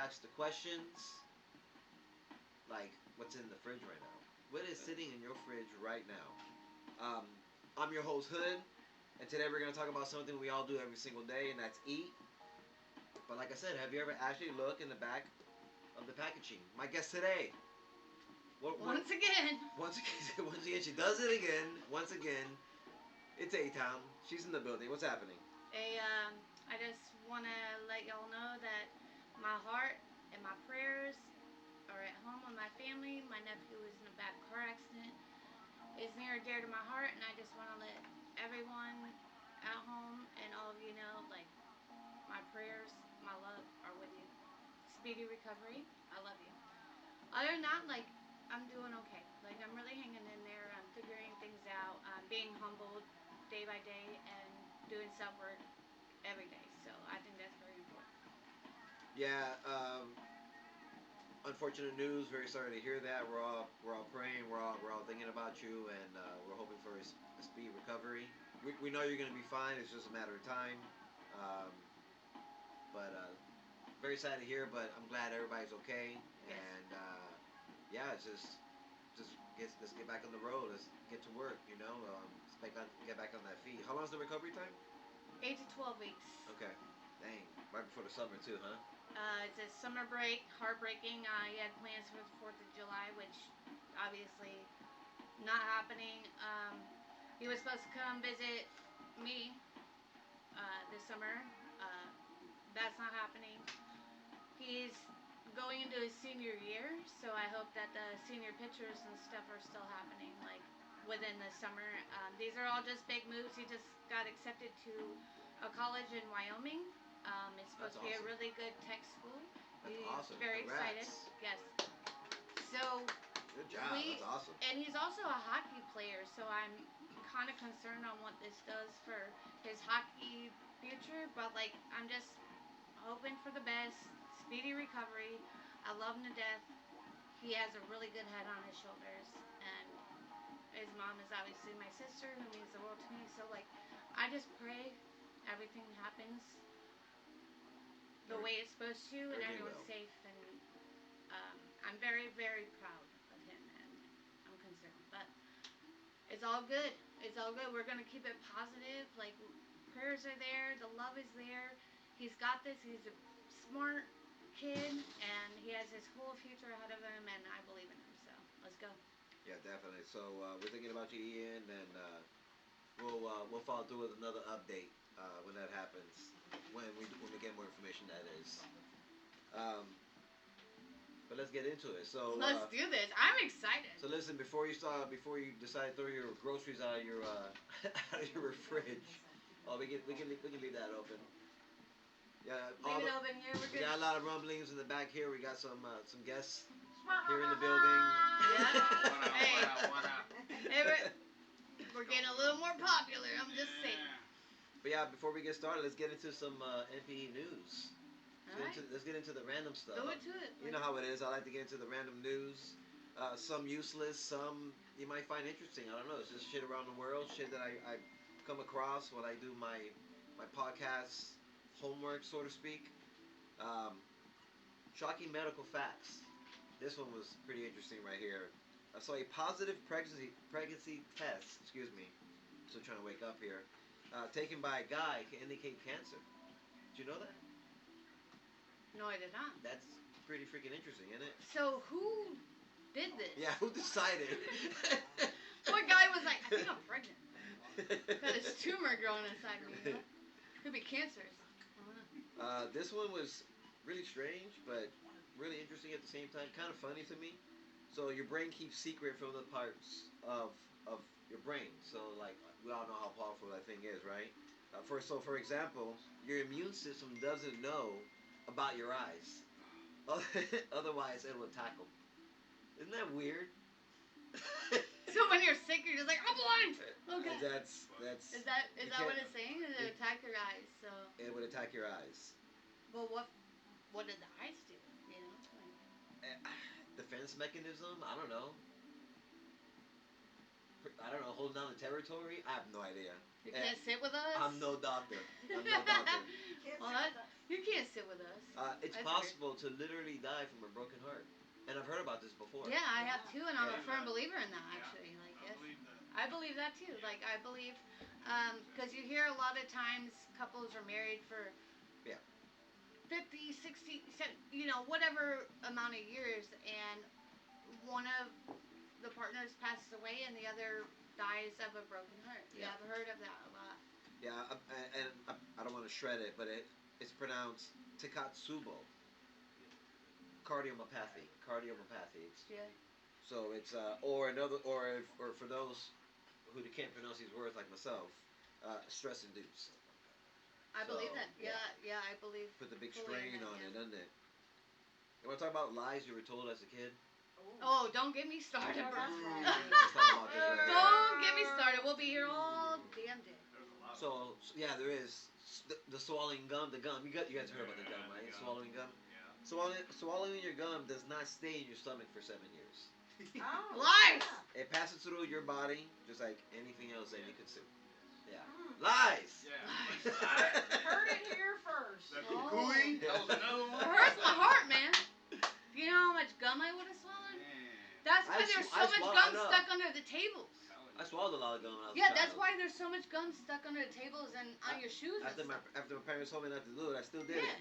ask the questions like what's in the fridge right now. What is sitting in your fridge right now? I'm your host Hood, and today we're gonna talk about something we all do every single day, and that's eat. But like I said, have you ever actually looked in the back of the packaging? My guest today. Once again. Once again, she does it again. Once again, it's A Town. She's in the building. What's happening? I just want to let y'all know that my heart and my prayers are at home with my family. My nephew was in a bad car accident. It's near and dear to my heart, and I just want to let everyone at home and all of you know, like, my prayers, my love are with you. Speedy recovery. I love you. Other than that, like, I'm doing okay. Like, I'm really hanging in there. I'm figuring things out. I'm being humbled day by day and doing self work every day. So I think that's very important. Yeah. Unfortunate news. Very sorry to hear that. We're all praying. We're all thinking about you, and we're hoping for a speedy recovery. We know you're gonna be fine. It's just a matter of time. Um, but very sad to hear. But I'm glad everybody's okay. Yes. And yeah, it's just let's get back on the road. Let's get to work. Get back on that feet. How long's the recovery time? 8 to 12 weeks. Okay. Dang. Right before the summer too, huh? It's a summer break, heartbreaking. He had plans for the 4th of July, which obviously not happening. He was supposed to come visit me this summer. Uh, that's not happening. He's going into his senior year, so I hope that the senior pictures and stuff are still happening, like within the summer. These are all just big moves. He just got accepted to a college in Wyoming. It's supposed That's to be a awesome. really good tech school. That's He's awesome. very excited. Congrats. Yes. So Good job. we That's awesome. and he's also a hockey player, so I'm kind of concerned on what this does for his hockey future. But like, I'm just hoping for the best, speedy recovery. I love him to death. He has a really good head on his shoulders, and his mom is obviously my sister, who means the world to me. So like, I just pray everything happens the Very, way it's supposed to, and very everyone's well. safe. And I'm very, very proud of him, and I'm concerned. But it's all good. It's all good. We're gonna keep it positive. Like, prayers are there. The love is there. He's got this. He's a smart kid, and he has his whole future ahead of him. And I believe in him. So let's go. Yeah, definitely. So we're thinking about you, Ian, and we'll follow through with another update when that happens. When we get more information, that is. Um, but let's get into it. Let's do this. I'm excited. So listen, before you decide to throw your groceries out of your out of your fridge. Oh, we can leave that open. Yeah, Leave it open here. We're we good. got a lot of rumblings in the back here. We got some guests here in the building. Yeah. What up, Hey. what up, what up? Hey, we're getting a little more popular. I'm just saying. But yeah, before we get started, let's get into some NPE news. All right. Let's get into the random stuff. Go into it. You know how it is. I like to get into the random news. Some useless, some you might find interesting. I don't know. It's just shit around the world, shit that I come across when I do my podcast homework, so to speak. Um, Shocking medical facts. This one was pretty interesting right here. So a positive pregnancy test. Excuse me. I'm still trying to wake up here. Taken by a guy can indicate cancer. Did you know that? No, I did not. That's pretty freaking interesting, isn't it? So who did this? Yeah, who decided? What guy was like, I think I'm pregnant. Got this tumor growing inside me. You know? Could be cancers. I don't know. This one was really strange, but really interesting at the same time. Kind of funny to me. So your brain keeps secret from the parts of your brain. So like we all know how powerful that thing is, right? For example, your immune system doesn't know about your eyes. Otherwise, it will attack them. Isn't that weird? So when you're sick, you're just like, I'm blind. Okay. That's Is that you what can't- it's saying? Is it attack your eyes? So, it would attack your eyes. but what did the eyes do? You know. Eh, Defense mechanism? I don't know. I don't know. Holding down the territory? I have no idea. You can't sit with us. I'm no doctor. I'm no doctor. Well, You can't sit with us. It's That's possible to literally die from a broken heart, and I've heard about this before. weird. Yeah, I have too, and I'm Yeah. a firm believer in that. Yeah, Actually, like I yes, believe that. I believe that too. Yeah. Like I believe, because you hear a lot of times couples are married for Yeah. 50, 60, whatever amount of years, and one of the partners passes away and the other dies of a broken heart. Yeah, Yeah. I've heard of that a lot. Yeah, and I don't want to shred it, but it's pronounced Takatsubo. Cardiomyopathy. Cardiomyopathy. Yeah. So it's or another or for those who can't pronounce these words like myself, stress induced. I So, believe that. yeah. Yeah, I believe. Put the big fully in strain that, on yeah. it, doesn't it? You want to talk about lies you were told as a kid? Oh, don't get me started, bro. That's right. Let's talk about this right here. Don't get me started. We'll be here all damn day. There's a lot. So yeah, there is the swallowing gum. The gum. You guys heard about the gum, right? Swallowing gum. Yeah. Swallowing your gum does not stay in your stomach for 7 years. Oh, Lies! It passes through your body just like anything else that you consume. Yeah. Mm. Lies. Yeah. Heard it here first. The Oh. cuckooing. That was another one. It hurts my heart, man. Do you know how much gum I would have swallowed? Man. That's why there's so much I gum know. stuck under the tables. I swallowed a lot of gum when I was Yeah, a that's child. why there's so much gum stuck under the tables and on your shoes and After my stuff. parents told me not to do it, I still did Yeah. it.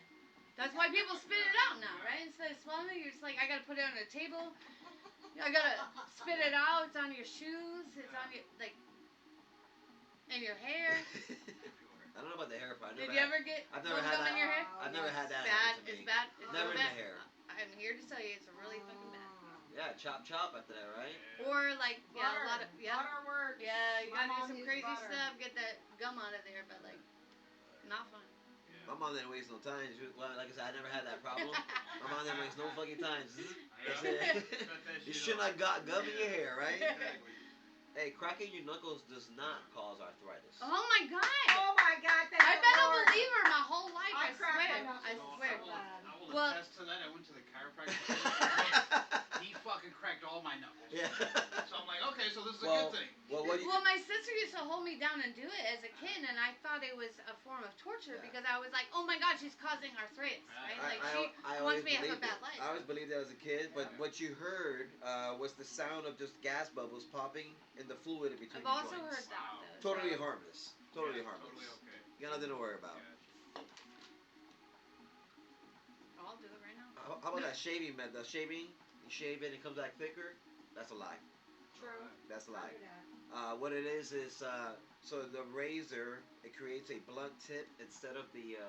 That's why people spit it out now, right? Instead of swallowing it, you're just like, I gotta put it on the table. I gotta spit it out. It's on your shoes. It's on your, like, in your hair. I don't know about the hair part. Did you ever get I've never gum had in that. your hair? I've never had that. Bad. happen to It's me. bad. It's Never so in bad. the hair. I'm here to tell you, it's really fucking bad. Yeah, chop after that, right? Or like, yeah, a lot of, yeah. Butter works. Yeah, you My gotta do mom some used crazy butter. stuff, get that gum out of there, but like, not fun. My mom didn't waste no time. Well, like I said, I never had that problem. My mom didn't waste no fucking time. That's it. You should not got gum in your hair, right? Exactly. Hey, cracking your knuckles does not cause arthritis. Oh my god! Oh my God! Thank I've the been a Lord. believer my whole life, I cracked my swear. knuckles. I So swear. I will Well- attest to that. I went to the chiropractor. He fucking cracked all my knuckles. Yeah. So I'm like, okay, so this is a Well, good thing. well, what do you? Well, my sister used to hold me down and do it as a kid, and I thought it was a form of torture Yeah. because I was like, oh my god, she's causing arthritis, right? Like, she I wants always me to have a believed bad it. life. I always believed that as a kid, but Yeah. what you heard was the sound of just gas bubbles popping in the fluid in between I've the also joints. heard that, though. Totally so- harmless. Totally Yeah, harmless. Totally okay. You got nothing to worry about. Gotcha. I'll do it right now. How about that shaving method? Shaving, you shave it, it comes back thicker. That's a lie. True. That's a I'll lie. do that. What it is so the razor it creates a blunt tip instead of the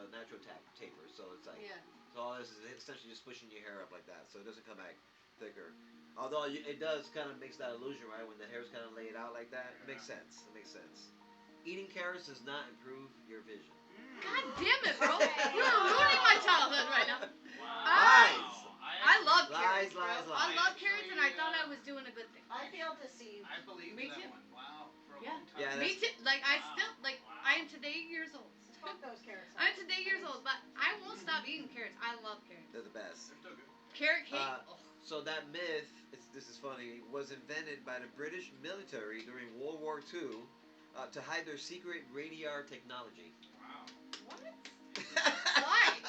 natural taper. So it's like Yeah. so all this is essentially just pushing your hair up like that, so it doesn't come back thicker. Although it does kind of makes that illusion, right? When the hair's kind of laid out like that, it makes sense. It makes sense. Eating carrots does not improve your vision. God damn it, bro! Okay. You're ruining my childhood right now. Lies. I love Lies, carrots, bro. lies, I lies. love carrots, and I thought I was doing a good thing. I feel deceived. I believe Me that too. one. Wow. For a Yeah. long time. Yeah, Me too. Like I Wow. still like Wow. I am today years old. Fuck those carrots. I'm today years old, but I won't stop eating carrots. I love carrots. They're the best. They're still good. Carrot cake. Oh. So that myth, this is funny, was invented by the British military during World War II to hide their secret radar technology. Wow. What? Why?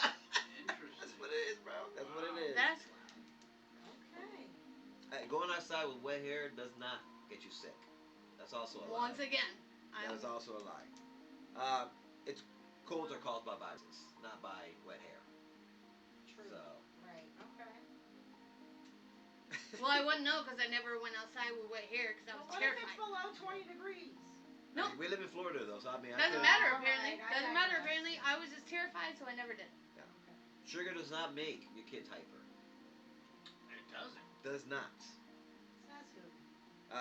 That's what it is, bro. That's what it is. That's Okay. Hey, going outside with wet hair does not get you sick. That's also a lie. once again. That is also a lie. It's colds are caused by viruses, not by wet hair. True. So. Right. Okay. Well, I wouldn't know because I never went outside with wet hair because I Well, was what if it's terrified. below 20 degrees? No. I mean, we live in Florida though, so I mean. Doesn't I matter Alright, apparently. I Doesn't matter digress. apparently. I was just terrified, so I never did. Sugar does not make your kids hyper. It doesn't. Does not. Says who?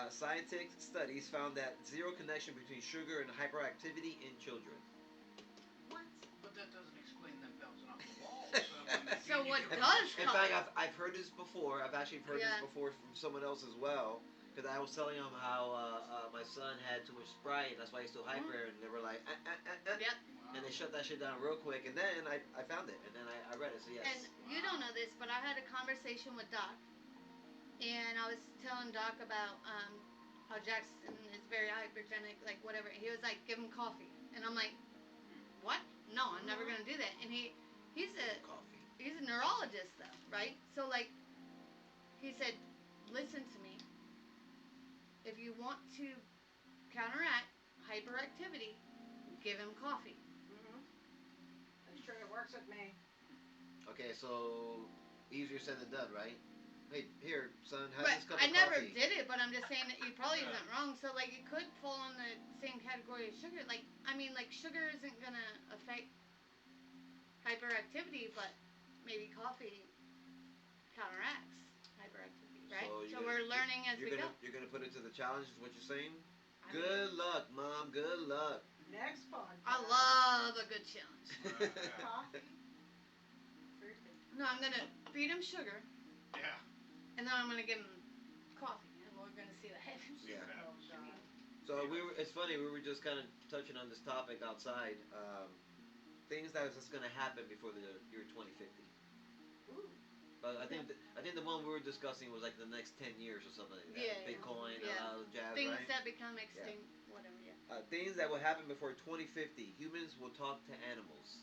Scientific studies found that zero connection between sugar and hyperactivity in children. What? But that doesn't explain them bouncing off the walls. So what In- does In cause? fact, I've heard this before. I've actually heard Yeah. this before from someone else as well. Because I was telling them how my son had too much Sprite, and that's why he's so hyper. And they were like, Yep. and they shut that shit down real quick. And then I found it, and then I read it. So yes. And you don't know this, but I had a conversation with Doc, and I was telling Doc about how Jackson is very hypergenic, like whatever. He was like, give him coffee, and I'm like, what? no, I'm never gonna do that. And he's a Coffee. he's a neurologist though, right? So like he said, listen to me. If you want to counteract hyperactivity, give him coffee. Mhm. Pretty sure it works with me. Okay, so easier said than done, right? Hey, here, son, have But this cup I of never coffee. did it. But I'm just saying that he probably isn't wrong. So like it could fall in the same category as sugar. Like I mean, like sugar isn't gonna affect hyperactivity, but maybe coffee counteracts hyperactivity, right? So So we're learning as we go. you're gonna put it to the challenge. Is what you're saying? I mean, Good luck, mom. Good luck. Next podcast. I love a good challenge. Coffee. Fruity. No, I'm gonna feed him sugar, Yeah. and then I'm gonna give him coffee, and we're gonna see what happens. Yeah. Oh God. So it's funny. We were just kind of touching on this topic outside. Things that is just gonna happen before the year 2050. Ooh. But I think the one we were discussing was like the next 10 years or something like that. Yeah, yeah. Bitcoin, Yeah. a lot of jazz, Things right? that become extinct, whatever. Yeah. Things that will happen before 2050. Humans will talk to animals.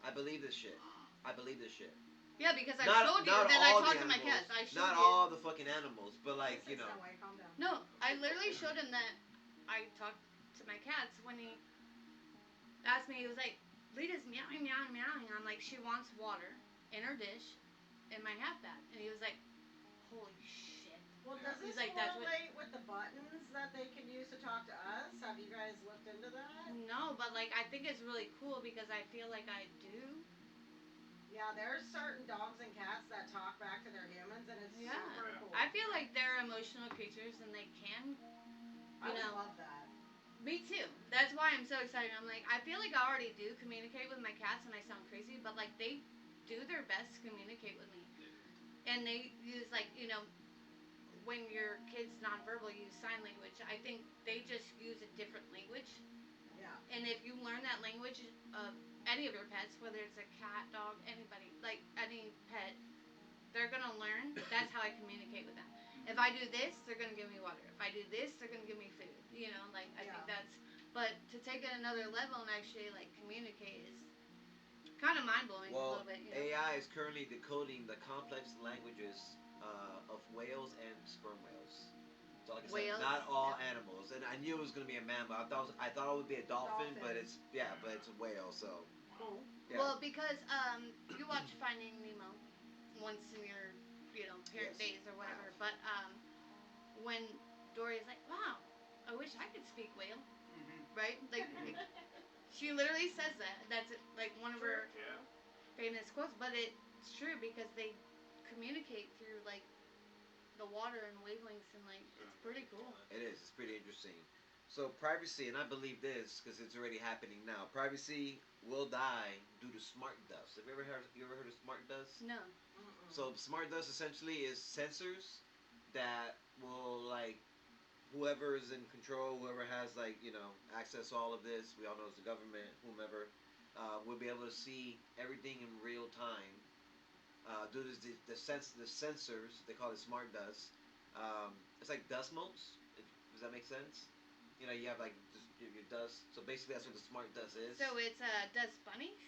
I believe this shit. I believe this shit. Yeah, because I Not- showed you not that I all the talked to my animals. cats. I showed Not you. all the fucking animals, but like, you know. No way, calm down. No, I literally showed him that I talked to my cats when he asked me. He was like, "Lita's meowing, meowing, meowing." I'm like, "She wants water in her dish, in my half bath," and he was like, "Holy shit." Well, does He's this like, that's what- correlate with the buttons that they can use to talk to us? Have you guys looked into that? No, but like I think it's really cool because I feel like I do. Yeah, there's certain dogs and cats that talk back to their humans, and it's Yeah. super Yeah. cool. I feel like they're emotional creatures and they can. I would know. love that. Me too. That's why I'm so excited. I'm like, I feel like I already do communicate with my cats, and I sound crazy, but like they do their best to communicate with me, and they use like when your kids nonverbal use sign language. I think they just use a different language, Yeah. and if you learn that language of any of your pets, whether it's a cat, dog, anybody, like any pet, they're gonna learn. That's how I communicate with them. If I do this, they're gonna give me water. If I do this, they're gonna give me food. Like I Yeah. think that's. But to take it another level and actually like communicate is kind of mind blowing a Well, little bit. AI is currently decoding the complex languages of whales and sperm whales. So like I Whales? said, not all Yeah. animals. And I knew it was gonna be a mammal. I thought it would be a dolphin, but Dolphin. it's but it's a whale. So Cool. yeah. Well, because you watch Finding Nemo once in your parent Yes. days or whatever. But when Dory's like, "Wow, I wish I could speak whale," Mm-hmm. right? Like she literally says that. That's like one of her Yeah. famous quotes, but it's true because they communicate through like the water and wavelengths and like it's pretty cool. It is. It's pretty interesting. So privacy, and I believe this because it's already happening now. Privacy will die due to smart dust. Have you ever heard of smart dust? No. Mm-mm. So smart dust essentially is sensors that will like whoever is in control, whoever has like access to all of this. We all know it's the government, whomever, will be able to see everything in real time. Due to the sensors, they call it smart dust. It's like dust motes. Does that make sense? You have like just your dust. So basically, that's what the smart dust is. So it's dust bunnies.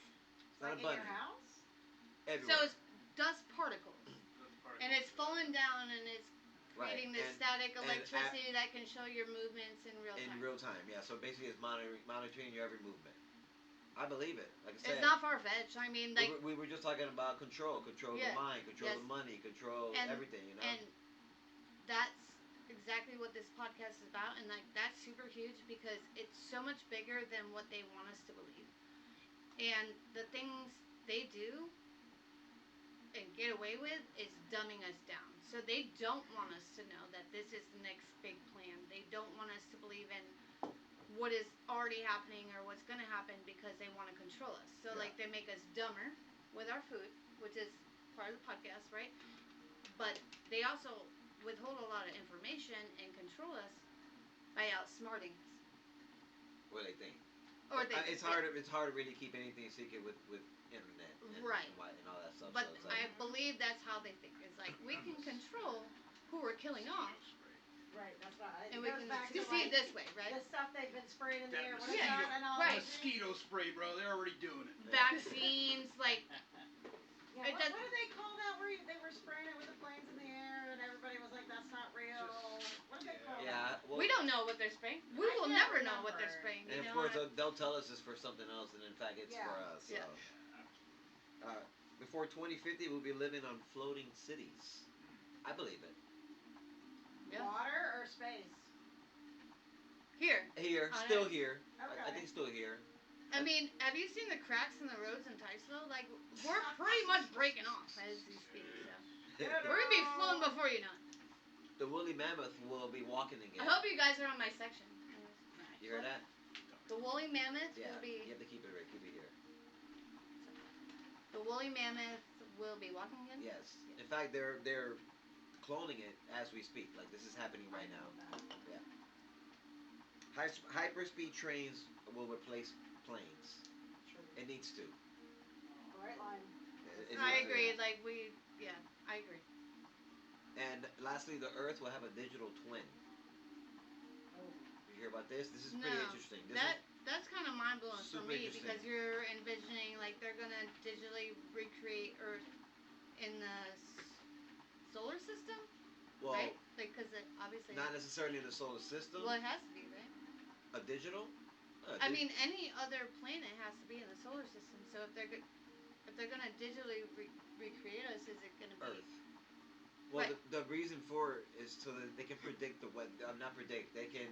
It's not Like a in bunny. your house? Everywhere. So it's dust particles, and it's falling down and it's creating this And- static and electricity that can show your movements in real in time. real time. Yeah. So basically, it's monitoring your every movement. I believe it. Like I said, It's not far fetched. I mean, like, we were just talking about control Yeah, the mind, control yes. the money, control And- everything. and that's exactly what this podcast is about, and like that's super huge because it's so much bigger than what they want us to believe. And the things they do and get away with is dumbing us down. So they don't want us to know that this is the next big plan. They don't want us to believe in what is already happening or what's going to happen because they want to control us. So Yeah. like they make us dumber with our food, which is part of the podcast, right? But they also withhold a lot of information and control us by outsmarting us. what they think. Or they, It's hard. It's hard to really keep anything secret with internet. Right. And all that stuff. But so it's like, I believe that's how they think. It's like we can control who we're killing off Right, that's right. And It we goes can back to see like it this way, right? the stuff they've been spraying in the That air. What is mosquito, that? And all Right. mosquito spray, bro. They're already doing it. Vaccines, like Yeah, it what, does. what do they call that where they were spraying it with the planes in the air and everybody was like, that's not real? What do they call Yeah, that? well, We don't know what they're spraying. We I will can't never know what they're remember. spraying. and You of know. course they'll tell us it's for something else, and in fact it's Yeah. for us. So. Yeah. Before 2050, we'll be living on floating cities. I believe it. Yeah. Water or space? Here. Here, On still Earth. here. Okay. I think still here. I mean, have you seen the cracks in the roads in Ticeville? Like, we're pretty much breaking off as we speak. So. We're gonna be flown before you know it. The woolly mammoth will be walking I again. hope you guys are on my section. You heard that? The woolly mammoth Yeah. will be. You have to keep it right. Keep it here. The woolly mammoth will be walking again. Yes. In fact, they're cloning it as we speak. Like this is happening right now. Yeah. Hyperspeed trains will replace planes. It needs to. Bright line. It I needs to. agree. Like yeah, I agree. And lastly, the Earth will have a digital twin. Oh. You hear about this? This is pretty No, interesting. This That's kind of mind blowing for Super me interesting. because you're envisioning like they're gonna digitally recreate Earth in the solar system, well, right? Like, cause it obviously. not necessarily in the solar system. Well, it has to be, right? A digital. I mean, any other planet has to be in the solar system. So if they're gonna digitally recreate us, is it gonna be Earth. Well, Right. the reason for it is so that they can predict the weather. Not predict. They can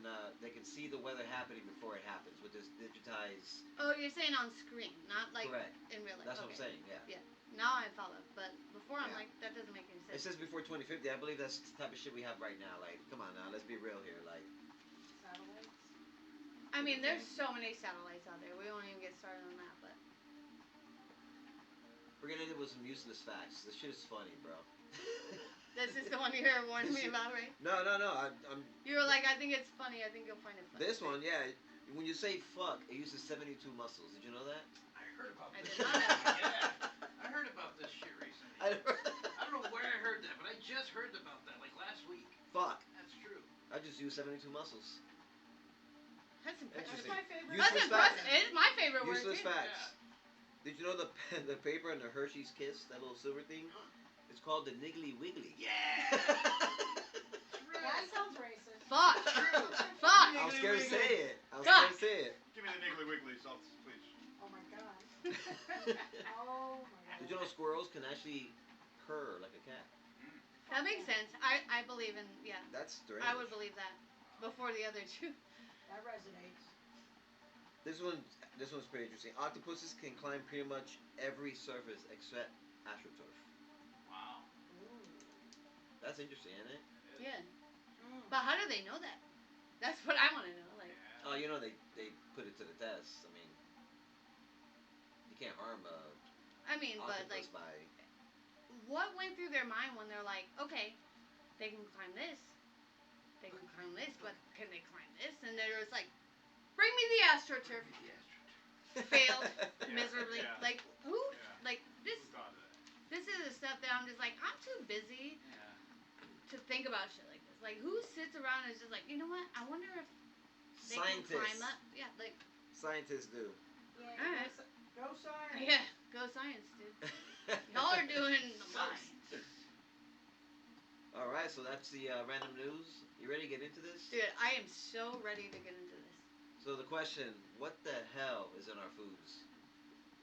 see the weather happening before it happens with this digitized. Oh, you're saying on screen, not like Correct. in real life. That's Okay. what I'm saying. Yeah. Now I follow, but before I'm Yeah. like, that doesn't make any It sense. says before 2050. I believe that's the type of shit we have right now. Like, come on now, let's be real here. Like, Satellites. I mean, there's so many satellites out there. We won't even get started on that, but we're gonna end it with some useless facts. This shit is funny, bro. this is the one you were warning me about, right? No. I'm You were like, I think it's funny. I think you'll find it funny. this one. Yeah. When you say fuck, it uses 72 muscles. Did you know that? I heard about I this. did not know. Yeah, I heard about this shit recently. I I don't know where I heard that, but I just heard about that like last week. fuck. That's true. I just used 72 muscles. That's impressive. That's Interesting. my favorite. That's Useless impressive. facts. It's my favorite word Useless too. facts. Did you know the the paper and the Hershey's Kiss, that little silver thing? It's called the Niggly Wiggly. Yeah. That sounds racist. Fuck. True. Fuck. I was scared to say it. I was God. scared to say it. Give me the Niggly Wiggly sauce, please. Oh my god. Oh my god. Did you know squirrels can actually purr like a cat? That makes sense. I believe in That's strange. I would believe that before the other two. That resonates. This one's pretty interesting. Octopuses can climb pretty much every surface except astroturf. Wow. Ooh. That's interesting, isn't it? Yeah. Mm. But how do they know that? That's what I want to know. Like, Yeah. Oh, you know they put it to the test. I mean, you can't harm I mean, but octopus like, by. what went through their mind when they're like, okay, they can climb this, they can climb this, but can they climb this? And they're just like, bring me the astroturf. Failed miserably. Yeah. Like who? Yeah. Like this. Who thought of that? This is the stuff that I'm just like, I'm too busy Yeah. to think about shit like this. Like, who sits around and is just like, you know what? I wonder if they can Scientists. climb up. Yeah, like, Scientists do. Yeah, Alright. go science. yeah, go science, dude. Y'all are doing the most. All right, so that's the random news. You ready to get into this? Dude, I am so ready to get into this. So the question, what the hell is in our foods?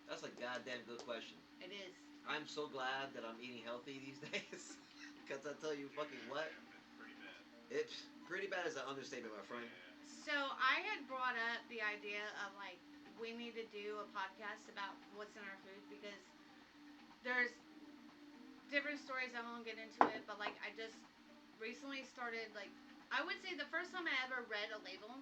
That's a goddamn good question. It is. I'm so glad that I'm eating healthy these days. Because I tell you fucking what, Pretty bad. it's pretty bad as an understatement, my friend. So I had brought up the idea of like we need to do a podcast about what's in our food because there's different stories. I won't get into it, but like I just recently started like I would say the first time I ever read a label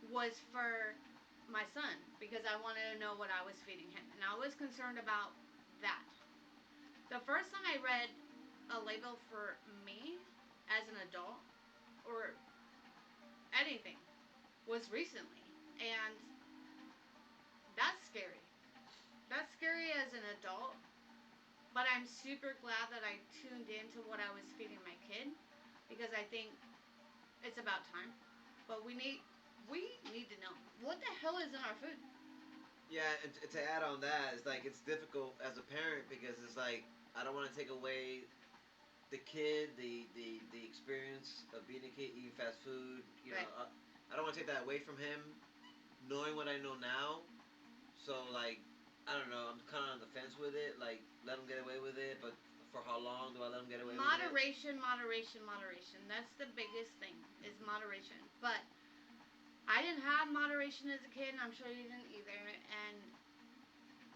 was for my son because I wanted to know what I was feeding him and I was concerned about that. The first time I read a label for me as an adult or anything was recently and that's scary. That's scary as an adult, but I'm super glad that I tuned into what I was feeding my kid because I think it's about time. But we need to know what the hell is in our food. Yeah, and to add on that, it's like it's difficult as a parent because it's like I don't want to take away the kid, the experience of being a kid eating fast food. You know, Right. I don't want to take that away from him, knowing what I know now. So like, I don't know. I'm kind of on the fence with it. Like, let him get away with it, but for how long do I let him get away with it? Moderation, moderation, moderation. That's the biggest thing is moderation. But I didn't have moderation as a kid, and I'm sure you didn't either. And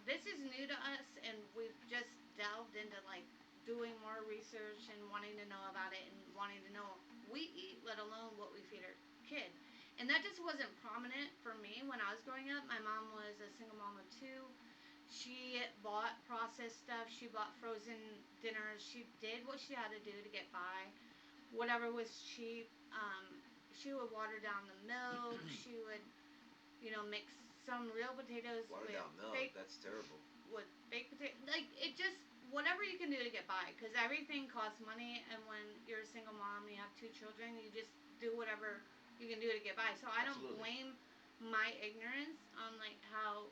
this is new to us, and we've just delved into like doing more research and wanting to know about it and wanting to know what we eat, let alone what we feed our kid. And that just wasn't prominent for me when I was growing up. My mom was a single mom of two. She bought processed stuff. She bought frozen dinners. She did what she had to do to get by. Whatever was cheap. She would water down the milk. She would, mix some real potatoes Watered with down milk. fake That's terrible. baked potato. Like it just whatever you can do to get by, because everything costs money. And when you're a single mom, you have two children, you just do whatever you can do to get by. So I don't Absolutely. blame my ignorance on like how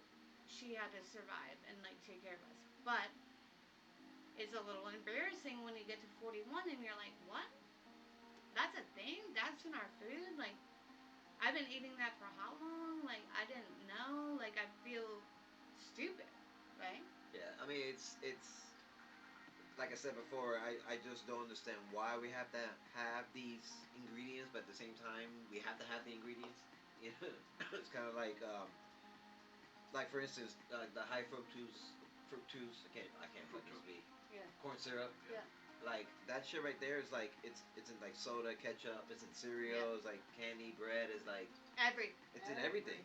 she had to survive and like take care of us. But it's a little embarrassing when you get to 41 and you're like, what? That's a thing? That's in our food? Like, I've been eating that for how long? Like, I didn't know. Like, I feel stupid, right? Yeah, I mean it's like I said before. I just don't understand why we have to have these ingredients, but at the same time we have to have the ingredients. You know, it's kind of like for instance, the high fructose. I can't fucking speak. Yeah. Corn syrup. Yeah. Like that shit right there is like it's in like soda, ketchup. It's in cereals, like candy, bread. Is like Every. it's in everything.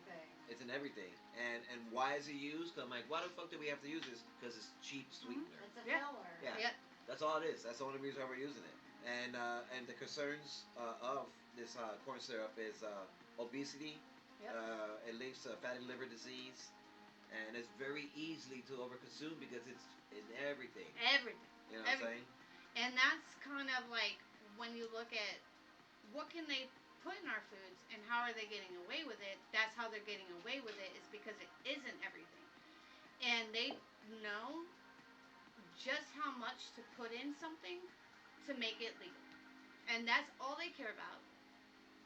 It's in everything. And why is it used? 'Cause I'm like, why the fuck do we have to use this? Because it's cheap sweetener. It's a Yeah. filler. Yeah. Yep. That's all it is. That's the only reason why we're using it. And the concerns of this corn syrup is obesity. Yep. It links to fatty liver disease, and it's very easily to overconsume because it's in everything. Everything. You know what I'm Everything. saying? And that's kind of like when you look at what can they put in our foods and how are they getting away with it, that's how they're getting away with it is because it isn't everything. And they know just how much to put in something to make it legal. And that's all they care about.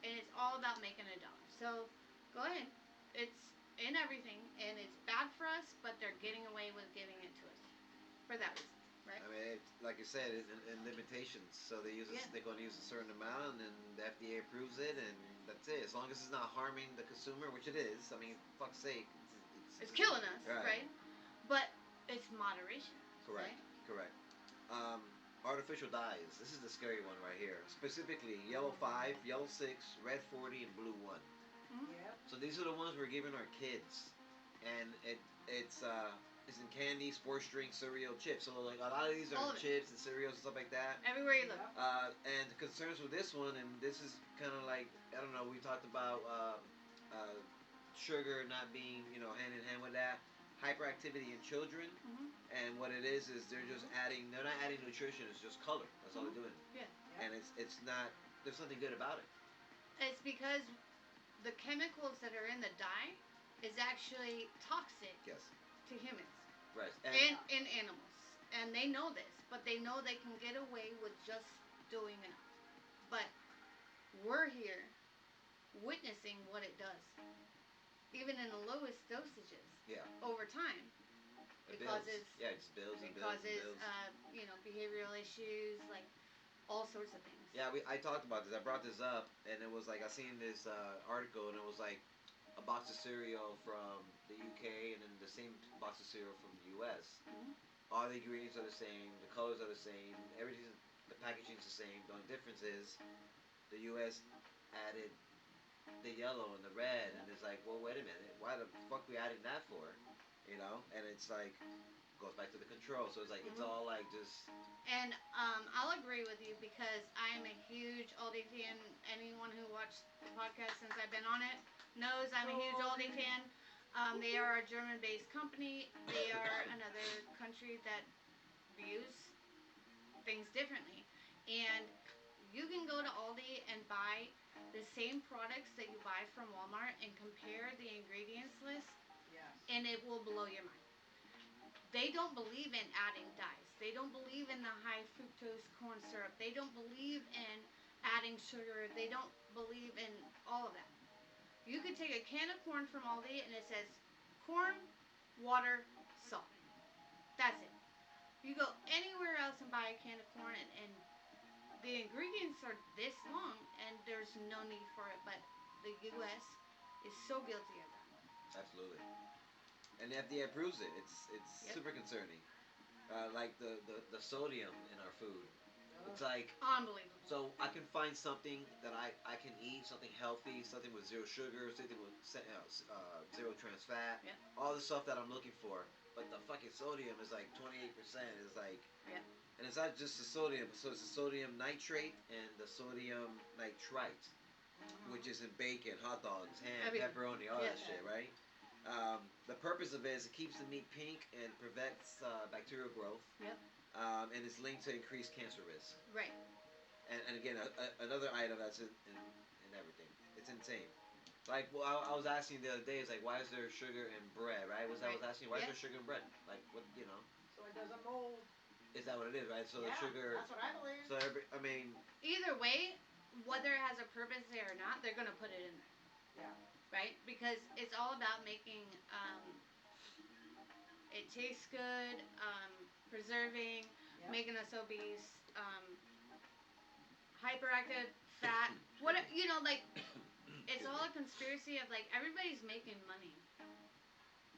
And it's all about making a dollar. So go ahead. It's in everything and it's bad for us, but they're getting away with giving it to us for that reason. Right? I mean, like you said, in limitations. So they use Yeah. they're going to use a certain amount, and the FDA approves it, and that's it. As long as it's not harming the consumer, which it is. I mean, fuck's sake, It's killing us, Right. right? But it's moderation. correct, Right? correct. Artificial dyes. This is the scary one right here. Specifically, yellow 5, yellow 6, red 40, and blue 1. Yep. So these are the ones we're giving our kids, and it's in candy, sports drink, cereal, chips. So like a lot of these All are of it. chips and cereals and stuff like that. Everywhere you look. Yep. And the concerns with this one, and this is kind of like I don't know. We talked about sugar not being hand in hand with that hyperactivity in children, Mhm. and what it is they're just adding. They're not adding nutrition. It's just color. That's all they're doing. Yeah. And it's not. There's nothing good about it. It's because the chemicals that are in the dye is actually toxic Yes. to humans Right. and animals. And they know this, but they know they can get away with just doing enough. But we're here witnessing what it does. Even in the lowest dosages yeah. over time. It It causes builds. Yeah, it just builds and it builds and causes builds. behavioral issues, like all sorts of things. Yeah, I talked about this. I brought this up, and it was like I seen this article, and it was like a box of cereal from the UK, and then the same box of cereal from the US. Mhm. All the ingredients are the same, the colors are the same, everything, the packaging's the same. The only difference is the US added the yellow and the red, and it's like, well, wait a minute, why the fuck we adding that for? And it's like goes back to the control. So it's like it's Mhm. all like just And I'll agree with you because I am a huge Aldi fan. Anyone who watched the podcast since I've been on it knows I'm a huge Aldi fan. They are a German-based company. They are another country that views things differently. And You can go to Aldi and buy the same products that you buy from Walmart and compare the ingredients list, Yes. and it will blow your mind. They don't believe in adding dyes. They don't believe in the high fructose corn syrup. They don't believe in adding sugar. They don't believe in all of that. You could take a can of corn from Aldi and it says corn, water, salt. That's it. You go anywhere else and buy a can of corn and the ingredients are this long and there's no need for it. But the U.S. is so guilty of that. Absolutely. And the FDA approves it. It's Yep. super concerning. Like the sodium in our food. It's Ugh. like, Unbelievable. so I can find something that I can eat, something healthy, something with zero sugar, something with zero trans fat, Yep. all the stuff that I'm looking for. But the fucking sodium is like 28%. It's like, Yep. and it's not just the sodium. So it's the sodium nitrate and the sodium nitrite, which is in bacon, hot dogs, ham, Everything. pepperoni, all that Yeah. shit, right? The purpose of it is it keeps the meat pink and prevents bacterial growth. Yep. And it's linked to increased cancer risk. Right. And again, another item that's in everything. It's insane. Like, well, I was asking the other day, it's like, why is there sugar in bread, right? I was Right. asking, why Yeah. is there sugar in bread? Like, what, So it doesn't mold. is that what it is, right? So Yeah, the sugar, that's what I believe. so I mean, Either way, whether it has a purpose there or not, they're gonna put it in there. Yeah. Right? Because it's all about making it tastes good, preserving, Yep. making us obese, hyperactive, fat. What like it's all a conspiracy of like everybody's making money,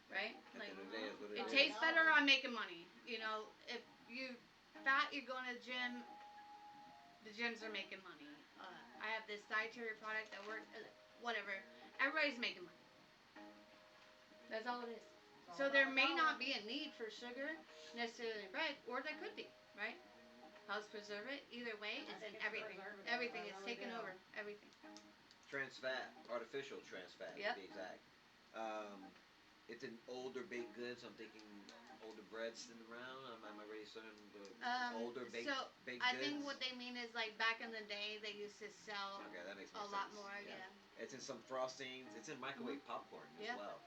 right? at Like the end of the day, is what it it is. tastes better on making money. If you fat, you're going to the gym. The gyms are making money. I have this dietary product that works. Whatever. Everybody's making money. That's all it is. It's all So about there the may power. not be a need for sugar necessarily in bread, or there could be, right? Helps preserve it. Either way, I it's think in it's everything. preservative, Everything I is really taken do. over. Everything. Trans fat, artificial trans fat, Yep. to be exact. It's in older baked goods. I'm thinking older breads sitting around. Am I already starting the older baked So baked I goods? think what they mean is like back in the day they used to sell Okay, that makes a more lot sense. more. Yeah. It's in some frostings. It's in microwave popcorn as Yeah. well.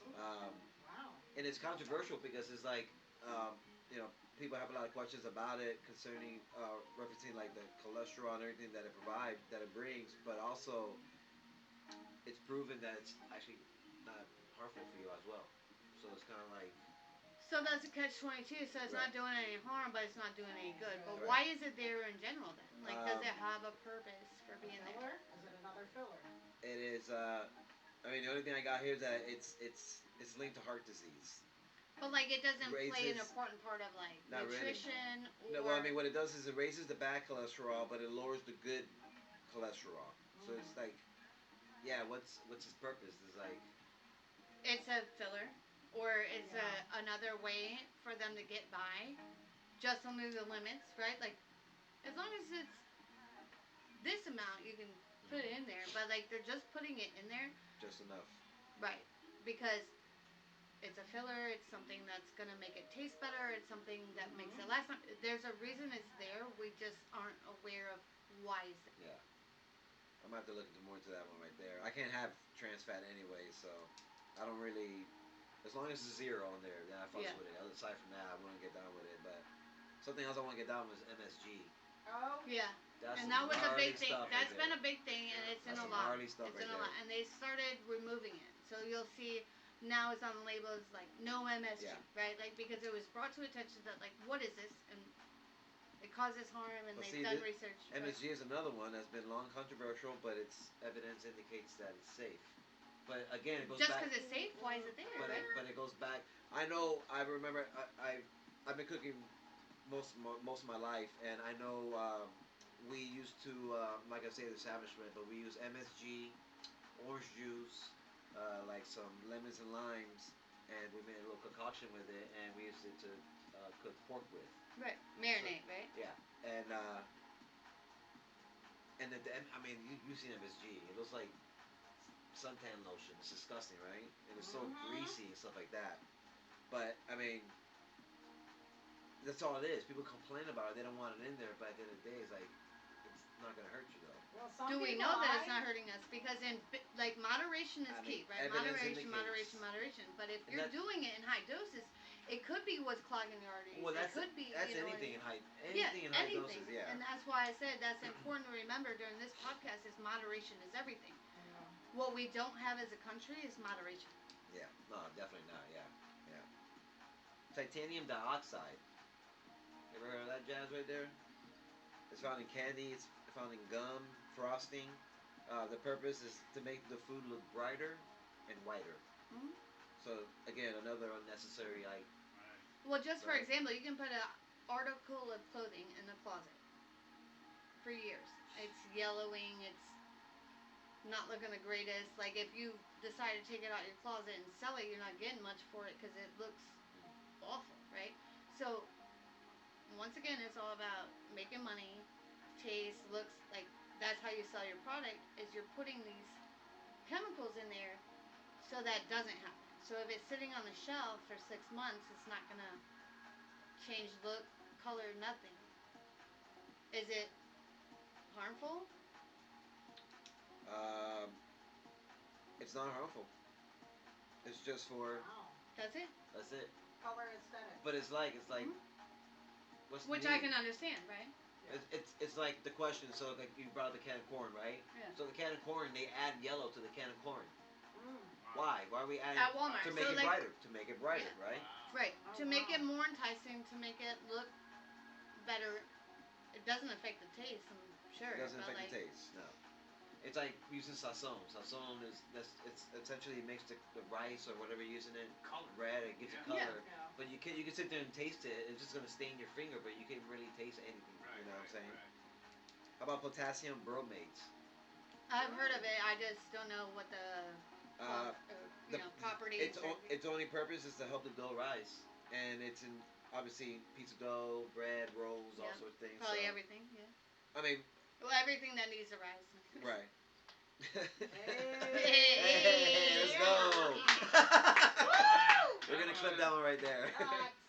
Ooh, Um, wow. and it's controversial because it's like, people have a lot of questions about it concerning referencing like the cholesterol and everything that it brings, but also it's proven that it's actually not harmful for you as well. So it's kind of like, So that's a catch-22. So it's Right. not doing any harm, but it's not doing any good. But Right. why is it there in general then? Like, does it Um, have a purpose for being there? Filler? Is it another filler? it is. I mean, the only thing I got here is that it's linked to heart disease. But like, it doesn't play an Raises- important part of like Not really. nutrition or. No, well, I mean, what it does is it raises the bad cholesterol, but it lowers the good cholesterol. So it's like, yeah, what's its purpose? It's like, It's a filler, or it's Yeah. another way for them to get by, just under the limits, right? Like, as long as it's this amount, you can put it in there. But like, they're just putting it in there, just enough. right? Because it's a filler. It's something that's gonna make it taste better. It's something that makes it last. There's a reason it's there. We just aren't aware of why it's there. Yeah. I'm gonna have to look more into that one right there. I can't have trans fat anyway, so I don't really. As long as it's zero on there, then I fucks Yeah. with it. Aside from that, I wouldn't get down with it. But something else I want to get down with is MSG. Oh, Yeah. That's And some that was a gnarly big thing. stuff That's right been there. a big thing, and it's in That's a some lot. gnarly stuff It's right in a lot, there. and they started removing it. So you'll see now it's on the labels like no MSG, Yeah. right? Like because it was brought to attention that like what is this and it causes harm, and But they've see, done thi- research. but- MSG is another one that's been long controversial, but its evidence indicates that it's safe. But again, it goes Just back. because it's safe, why is it there? But Right? it goes back. I know. I remember. I've been cooking most of my life, and I know we used to. I'm not gonna say the establishment, but we use MSG, orange juice, like some lemons and limes, and we made a little concoction with it, and we used it to cook pork with. Right. Marinate, right? Yeah, and I mean, you've seen MSG. It looks like suntan lotion. It's disgusting, right? And it's so Mhm. greasy and stuff like that. But I mean, that's all it is. People complain about it. They don't want it in there. But at the end of the day, it's like not gonna hurt you though. Well, some Do we people know that it's lie. not hurting us? Because like moderation is I key, mean, right? evidence Moderation, indicates. moderation. But if And you're that's, doing it in high doses, it could be what's clogging your arteries. well, It could be, that's you know, anything in high yeah, anything in high anything. doses. Yeah. And that's why I said that's important to remember during this podcast is moderation is everything. What we don't have as a country is moderation. Yeah. No, definitely not. Yeah. Yeah. Titanium dioxide. You ever heard of that jazz right there? It's found in candy. It's found in gum, frosting. The purpose is to make the food look brighter and whiter. Hmm. So again, another unnecessary like. Right. Well, just for Right. example, you can put an article of clothing in the closet for years. It's yellowing. It's not looking the greatest. Like if you decide to take it out of your closet and sell it, you're not getting much for it because it looks awful, right? So once again, it's all about making money, taste, looks. Like that's how you sell your product. Is you're putting these chemicals in there so that doesn't happen. So if it's sitting on the shelf for 6 months, it's not gonna change look, color, nothing. Is it harmful? Um, it's not harmful. It's just for. Wow. That's it. That's it. Color aesthetic. But it's like Mhm. what's the Which I meaning? can understand, right? It's like the question. So like you brought up the can of corn, right? Yeah. So the can of corn, they add yellow to the can of corn. Mm. Why? Why are we adding At Walmart. to make So it like, brighter? To make it brighter, right? Wow. right. Oh, To make it wow. more enticing, to make it look better. It doesn't affect the taste, I'm sure. It doesn't but affect like, the taste. No. It's like using sazon. Sazon is it's essentially makes the rice or whatever you're using it Color. red. It gives it Yeah. color. Yeah. But you can sit there and taste it. It's just gonna stain your finger, but you can't really taste anything. Right, You know what I'm right, saying? right. How about potassium bromates? I've heard of it. I just don't know what the Uh, the, properties. its only purpose is to help the dough rise, and it's in obviously pizza dough, bread, rolls, all Yeah. sorts of things. Probably So, everything. Yeah. I mean, Well, everything that needs to rise. right. Hey, Let's yeah. go. Woo! We're gonna clip that one right there.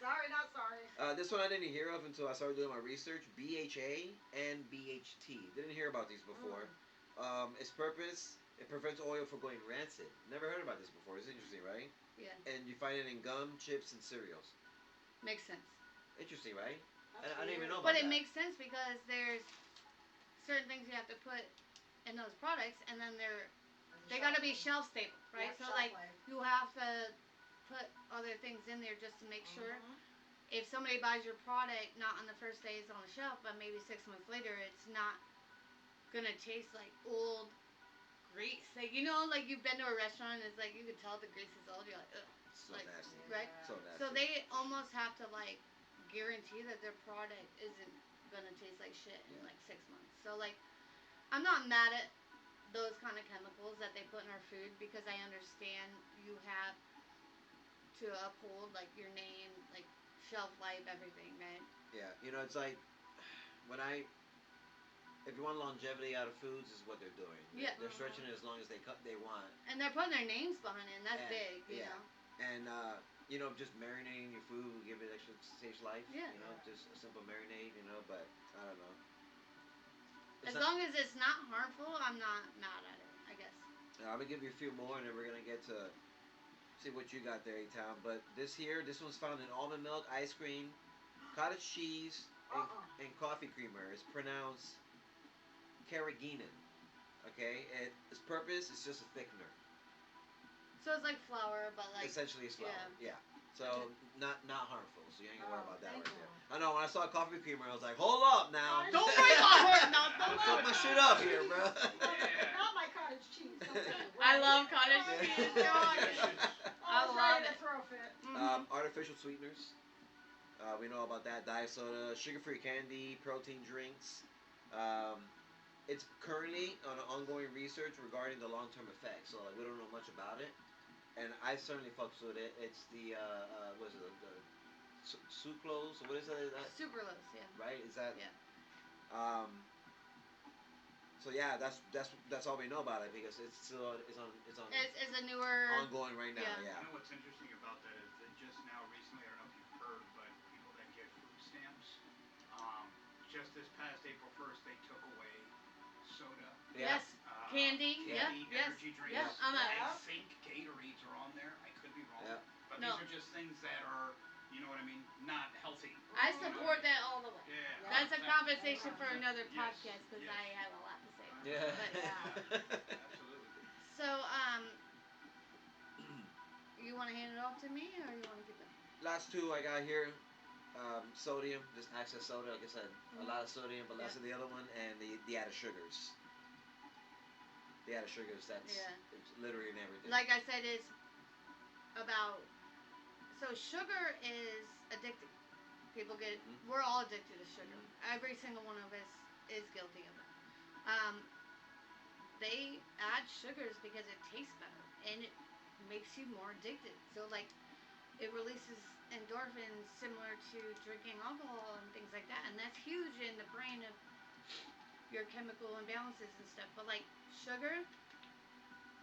Sorry, not sorry. This one I didn't hear of until I started doing my research. BHA and BHT. Didn't hear about these before. Its purpose, it prevents oil from going rancid. Never heard about this before. It's interesting, right? Yeah. And you find it in gum, chips, and cereals. Makes sense. Interesting, right? That's I didn't even know weird. about But it that. makes sense because there's certain things you have to put in those products, and then they got to be shelf stable, right? Yep, So shelf like life. you have to put other things in there just to make sure. Mhm. If somebody buys your product, not on the first day it's on the shelf, but maybe 6 months later, it's not gonna taste like old grease. Like like you've been to a restaurant, and it's like you can tell the grease is old. You're like, ugh. So Like, nasty. right? So nasty. So they almost have to like guarantee that their product isn't gonna taste like shit in Yeah. like 6 months. So like, I'm not mad at those kind of chemicals that they put in our food because I understand you have to uphold like your name, like shelf life, everything, right? Yeah, it's like when if you want longevity out of foods, is what they're doing. Yeah. They're stretching it as long as they want. And they're putting their names behind it, and that's And- big, you yeah. know. And just marinating your food will give it extra stage life. Yeah. Just a simple marinade. But I don't know. As long as it's not harmful, I'm not mad at it, I guess. I'm gonna give you a few more, and then we're gonna get to see what you got there, A-Town. But this one's found in almond milk, ice cream, cottage cheese, and coffee creamer. It's pronounced carrageenan. Okay, its purpose is just a thickener. So it's like flour, but like Essentially, it's flour. yeah. Yeah. So not harmful. So you ain't gonna worry Oh, about that thank right you. there. I know when I saw coffee creamer, I was like, hold up now. I Don't know. worry about it now. Don't fuck my shit up here, bro. Yeah. Not my cottage cheese. don't say it, I right? love cottage Oh, cheese, yeah. God. I was love ready to it. throw a fit. Artificial sweeteners. We know about that. Diet soda, sugar-free candy, protein drinks. It's currently on an ongoing research regarding the long-term effects. So we don't know much about it, and I certainly fucks with it. It's the what is it? The sucrose. What is it? Sucralose, yeah. Right? Is that? Yeah. So yeah, that's all we know about it because it's on It's a newer. ongoing right now. yeah. Yeah. You know what's interesting about that is that just now recently, I don't know if you've heard, but people that get food stamps, just this past April 1st, they took away soda. Yeah. Yes. Candy. Yeah. Yep. Yes. Energy drinks. Yep. I'm a. I Yeah. think Gatorades are on there. I could be wrong. Yeah. But No. these are just things that are, you know what I mean, not healthy. I Mhm. support that all the way. Yeah. That's a 100%. conversation for 100%. another Yes. podcast because Yes. I have a lot to say. Yeah. But, Absolutely. so you want to hand it off to me or you want to keep it? Last two I got here. Sodium, just access soda. Like I said, a lot of sodium, but less of the other one, and the added sugars. The added sugars. That's Yeah. it's literally in everything. Like I said, it's about. So sugar is addicting. People get. Mhm. We're all addicted to sugar. Every single one of us is guilty of it. Um, they add sugars because it tastes better and it makes you more addicted. So like it releases endorphins similar to drinking alcohol and things like that, and that's huge in the brain of your chemical imbalances and stuff. But like sugar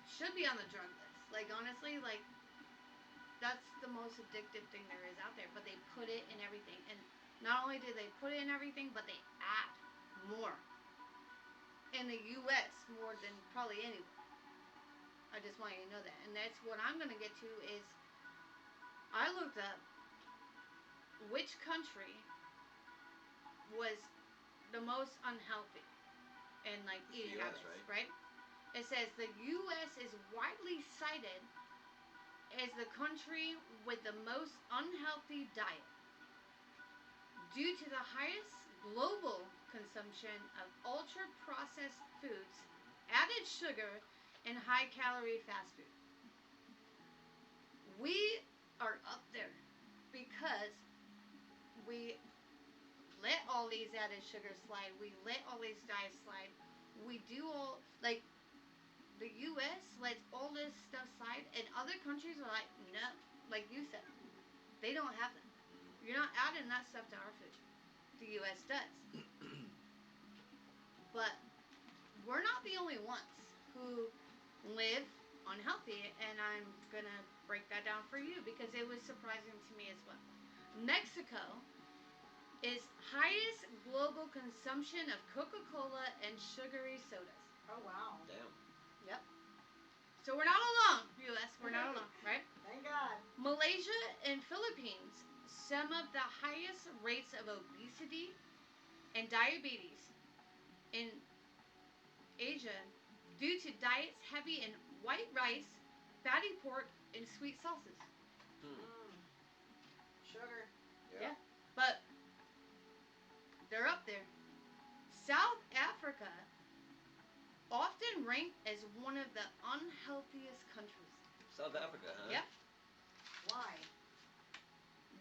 should be on the drug list. Like honestly, like that's the most addictive thing there is out there. But they put it in everything, and not only do they put it in everything, but they add more. In the U.S. more than probably anywhere. I just want you to know that, and that's what I'm gonna get to is I looked up which country was the most unhealthy in like It's the eating US, habits, right? It says the U.S. is widely cited as the country with the most unhealthy diet due to the highest global consumption of ultra processed foods, added sugar, and high calorie fast food. We are up there because we let all these added sugars slide. We let all these dyes slide. We do all like the U.S. lets all this stuff slide, and other countries are like, no, like you said, they don't have that. You're not adding that stuff to our food. The U.S. does, but we're not the only ones who live unhealthy, and I'm gonna break that down for you because it was surprising to me as well. Mexico is highest global consumption of Coca-Cola and sugary sodas. Oh wow. Damn. Yep. So we're not alone, U.S. We're not alone, right? Thank God. Malaysia and Philippines, some of the highest rates of obesity and diabetes in Asia due to diets heavy in white rice, fatty pork, and sweet sauces. Sugar. Yeah. But they're up there. South Africa often ranked as one of the unhealthiest countries. South Africa, huh? Yep. Why?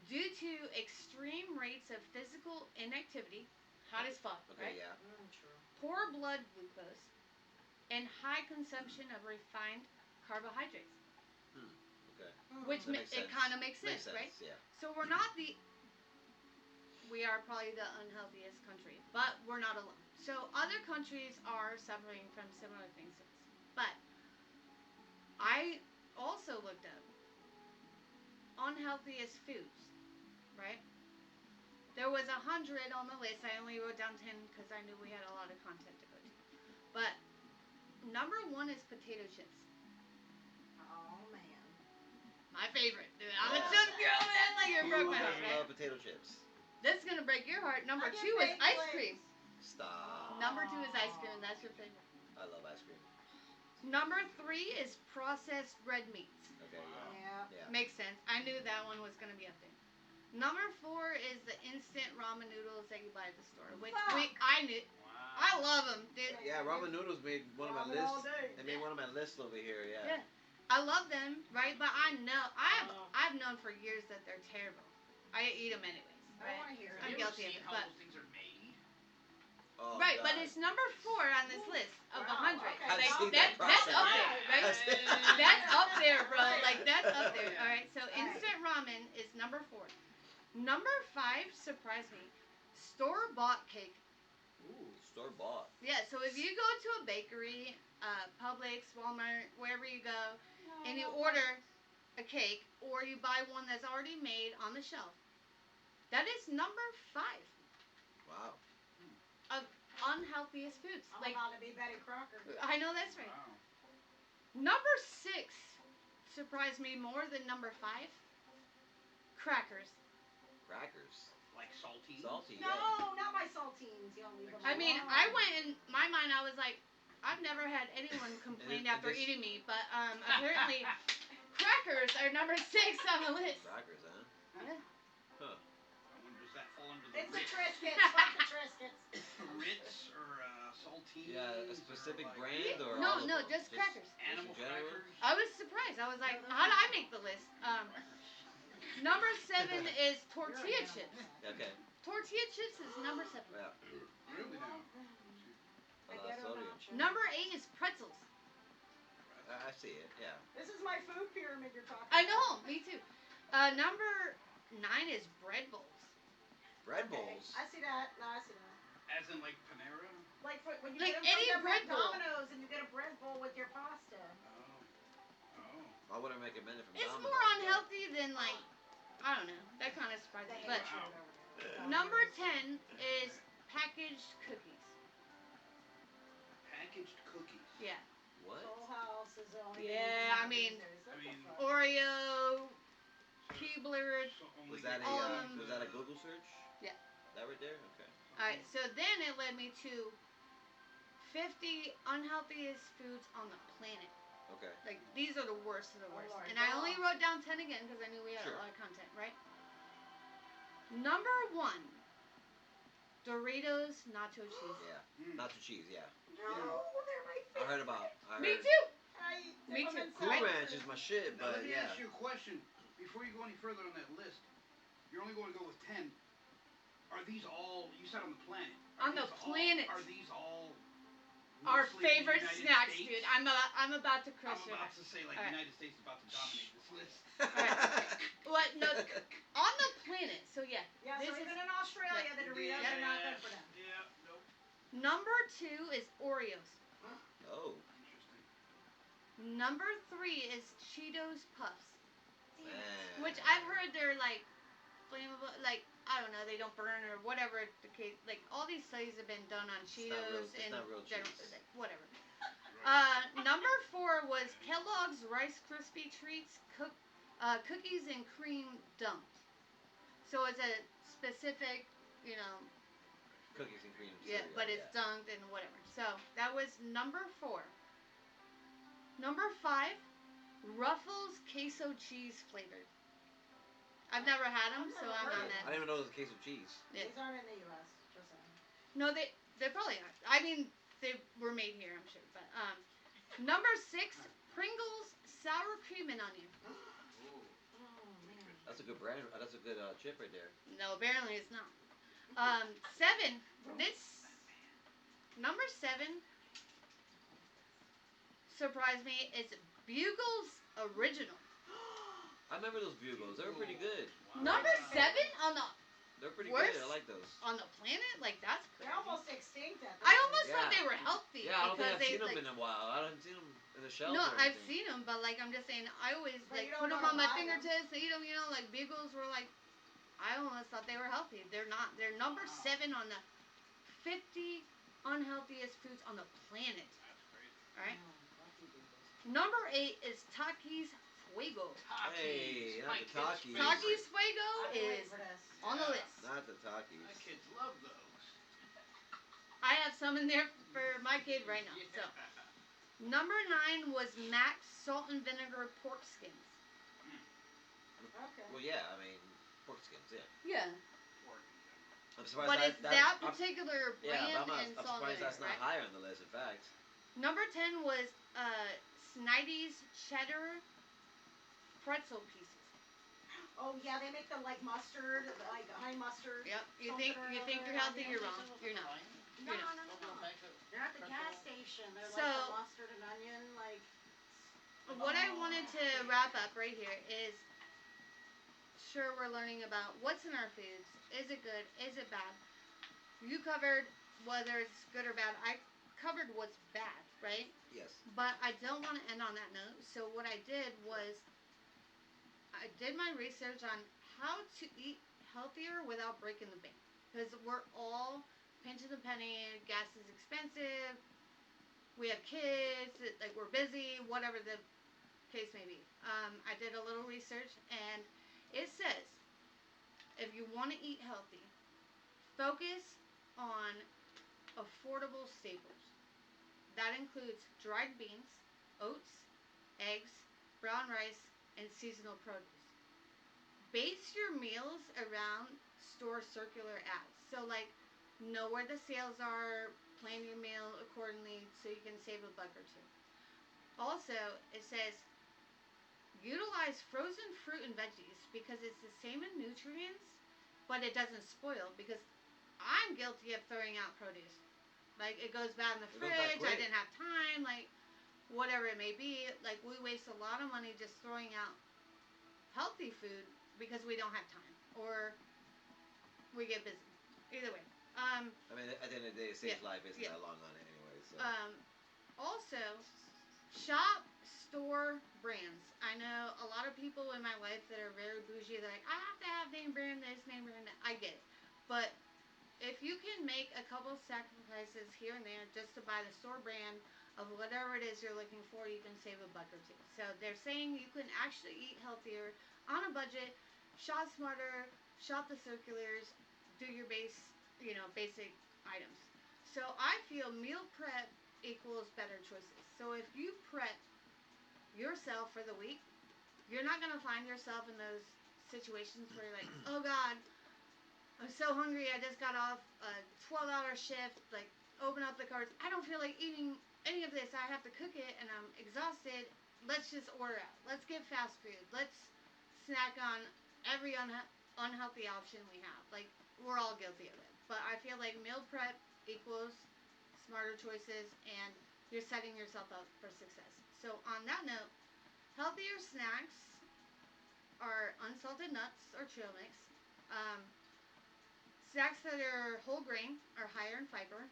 Due to extreme rates of physical inactivity, hot as fuck, Okay, right? yeah. True. Poor blood glucose, and high consumption of refined carbohydrates. Okay. Which That makes it sense. kind of makes Makes sense, right? Yeah. So we're not the. We are probably the unhealthiest country, but we're not alone. So other countries are suffering from similar things to us. But I also looked up unhealthiest foods, right? There was 100 on the list. I only wrote down 10 because I knew we had a lot of content to go to. But number one is potato chips. Oh man. My favorite. Dude, I'm a Yeah. chip girl, man. Like you broke my heart, Who right? love potato chips? This is gonna break your heart. Number I get two is baked ice lace. cream. Stop. Number two is ice cream. That's your favorite. I love ice cream. Number three is processed red meats. Okay, yeah. Yeah. Yeah. Makes sense. I knew that one was gonna be up there. Number four is the instant ramen noodles that you buy at the store, which I knew. I Wow. love them, dude. Yeah, ramen noodles made one of my Ramen all lists. day. They made one of my lists over here. Yeah. Yeah. I love them, right? But I know Oh. I've known for years that they're terrible. I eat them anyways, I right? want to hear I'm Have it. you ever guilty of seen it, how but- those things are made? Oh, Right, God. but it's number 4 on this list of Wow, 100. okay. I've Like, seen that's that up process. there, right? I've seen- That's up there, bro. Like that's up there. All right. So instant ramen is number 4. Number 5 surprised me. Store-bought cake. Ooh, store bought. Yeah. So if you go to a bakery, Publix, Walmart, wherever you go, and you order a cake, or you buy one that's already made on the shelf, that is number 5 Wow. of unhealthy unhealthiest foods. I'm Like, about to be Betty Crocker. I know that's right. Wow. Number 6 surprised me more than number 5. Crackers. Crackers. Like salty. Salty, No, yeah. not my saltines. Y'all leave them I mean, alone. I went in my mind. I was like, I've never had anyone complain And after this- eating me, but apparently, crackers are number 6 on the list. Crackers, huh? Yeah. Huh. I wonder, does that fall under the It's the Ritz? Triscuits. Fuck the Triscuits. Ritz or saltines? Yeah, a or, specific like, brand or No, all of no, them? just crackers. Animal in general? crackers? I was surprised. I was like, how did I make the list? Number 7 is tortilla chips. Okay. Tortilla chips is number 7. Yeah. Really now? A lot of sodium. Number 8 is pretzels. I see it. Yeah. This is my food pyramid you're talking I about. know, me too. Number 9 is bread bowls. Bread Okay, bowls. I see that. No, I see that. As in like Panera? Like when you Like get them any from bread bowl. Domino's and you get a bread bowl with your pasta. Oh. I wouldn't recommend it from It's Domino's, more but- unhealthy than like, I don't know. That kind of surprised me. They But hate you over there. number 10 is packaged cookies. Packaged cookies. Yeah. What? Full House is the only Yeah, thing you I can mean- have these days. What I the mean- fuck? Oreo, Keebler. So only Was that get Um, was that a Google search? Yeah. That right there? Okay. Alright, so then it led me to 50 unhealthiest foods on the planet. Okay. Like, these are the worst of the Oh, worst. Lord. And I only wrote down 10 again because I knew we had Sure. a lot of content, right? Number 1, Doritos nacho cheese. Yeah. Mm. Nacho cheese. Yeah. No, they're my I favorite. heard about. I Me heard. too! I eat Me them too. in Cool Right? Ranch is my shit, Now, let but me yeah. ask you a question. Before you go any further on that list, you're only going to go with 10. Are these all, you said on the planet. On the planet. Are these all Our mostly favorite United snacks, States? dude. I'm about to I'm crush your about heart. to say, like, All right. United States is about to dominate this list. What? No, on the planet. So yeah. Yeah, This so is- even in Australia, the Doritos Yeah. are not good for them. Yeah, nope. Number 2 is Oreos. Oh, Interesting. Number 3 is Cheetos Puffs. man. Which I've heard they're like flammable, like I don't know, they don't burn or whatever the case. Like all these studies have been done on It's Cheetos not real- it's and not real general, cheese. like, whatever. Number 4 was Kellogg's Rice Krispie treats, cookies and cream dunked. So it's a specific, you know, Cookies and cream. yeah, cereal, but it's dunked and whatever. So that was number 4. Number 5, Ruffles queso cheese flavored. I've never had them, I've so never I'm heard on of I that. didn't even know it was a case of cheese. Yeah. These aren't in the U.S. Just saying. No, they probably aren't. I mean, they were made here, I'm sure. But number 6, Pringles sour cream and onion. Ooh. Oh man. That's a good brand. That's a good chip right there. No, apparently it's not. 7. This number 7 surprised me. It's Bugles Original. I remember those bugles. They were pretty good. Wow. Number 7 on the They're pretty Worst? good. I like those. planet? Like that's crazy. They're almost extinct at this I almost Yeah. thought they were healthy. Yeah, I don't think because I've they, seen them like, in a while. I haven't seen them in the shelves. No, or I've anything. seen them, but like I'm just saying, I always But like you put don't them know on to my buy them. fingertips, eat them. You know, like Bugles were like, I almost thought they were healthy. They're not. They're number Wow. 7 on the 50 unhealthiest foods on the planet. That's crazy. All right. Oh, lucky Bugles. Number 8 is Takis Fuego. Hey, not My the kid's Takis. favorite. Takis Fuego I've been waiting is for this. on the Yeah. list. Not the Takis. My kids love those. I have some in there for my kid right now. So number 9 was Max salt and vinegar pork skins. Okay. Well, yeah. I mean, pork skins. Yeah. Yeah. Pork. I'm surprised. But it's that I'm- particular Yeah, brand but and I'm salt and surprised that's vinegar, not right? higher on the list. In fact. Number 10 was Snyder's cheddar pretzel pieces. Oh yeah, they make the like mustard, like honey mustard. Yep. You Something think or you think other, you're healthy? onions You're or wrong. something. You're not. No, You're no, not. no, no, no. They're at the gas station. They're like So- the mustard and onion, like. What I wanted to wrap up right here is, sure, we're learning about what's in our foods. Is it good? Is it bad? You covered whether it's good or bad. I covered what's bad, right? Yes. But I don't want to end on that note. So what I did was I did my research on how to eat healthier without breaking the bank. Because we're all pinch of the penny. Gas is expensive. We have kids. Like we're busy. Whatever the case may be. I did a little research, and it says if you want to eat healthy, focus on affordable staples. That includes dried beans, oats, eggs, brown rice, and seasonal produce. Base your meals around store circular ads. So, like, know where the sales are, plan your meal accordingly so you can save a buck or two. Also, it says utilize frozen fruit and veggies because it's the same in nutrients, but it doesn't spoil because I'm guilty of throwing out produce. Like, it goes bad in the It goes bad fridge, I quick. didn't have time, like, whatever it may be. Like, we waste a lot of money just throwing out healthy food because we don't have time or we get busy. Either way. I mean, at the end of the day, it saves Yeah, life isn't yeah. that long on it anyway. So. Also, shop store brands. I know a lot of people in my life that are very bougie. They're like, I have to have name brand this, name brand that. I get it. But if you can make a couple sacrifices here and there just to buy the store brand of whatever it is you're looking for, you can save a buck or two. So they're saying you can actually eat healthier on a budget, shop smarter, shop the circulars, do your basic items. So I feel meal prep equals better choices. So if you prep yourself for the week, you're not gonna find yourself in those situations where you're like, oh God, I'm so hungry. I just got off a 12-hour shift. Like, open up the cards. I don't feel like eating any of this. I have to cook it, and I'm exhausted. Let's just order out. Let's get fast food. Let's snack on every unhealthy option we have. Like, we're all guilty of it. But I feel like meal prep equals smarter choices, and you're setting yourself up for success. So on that note, healthier snacks are unsalted nuts or trail mix. Um, Snacks that are whole grain are higher in fiber.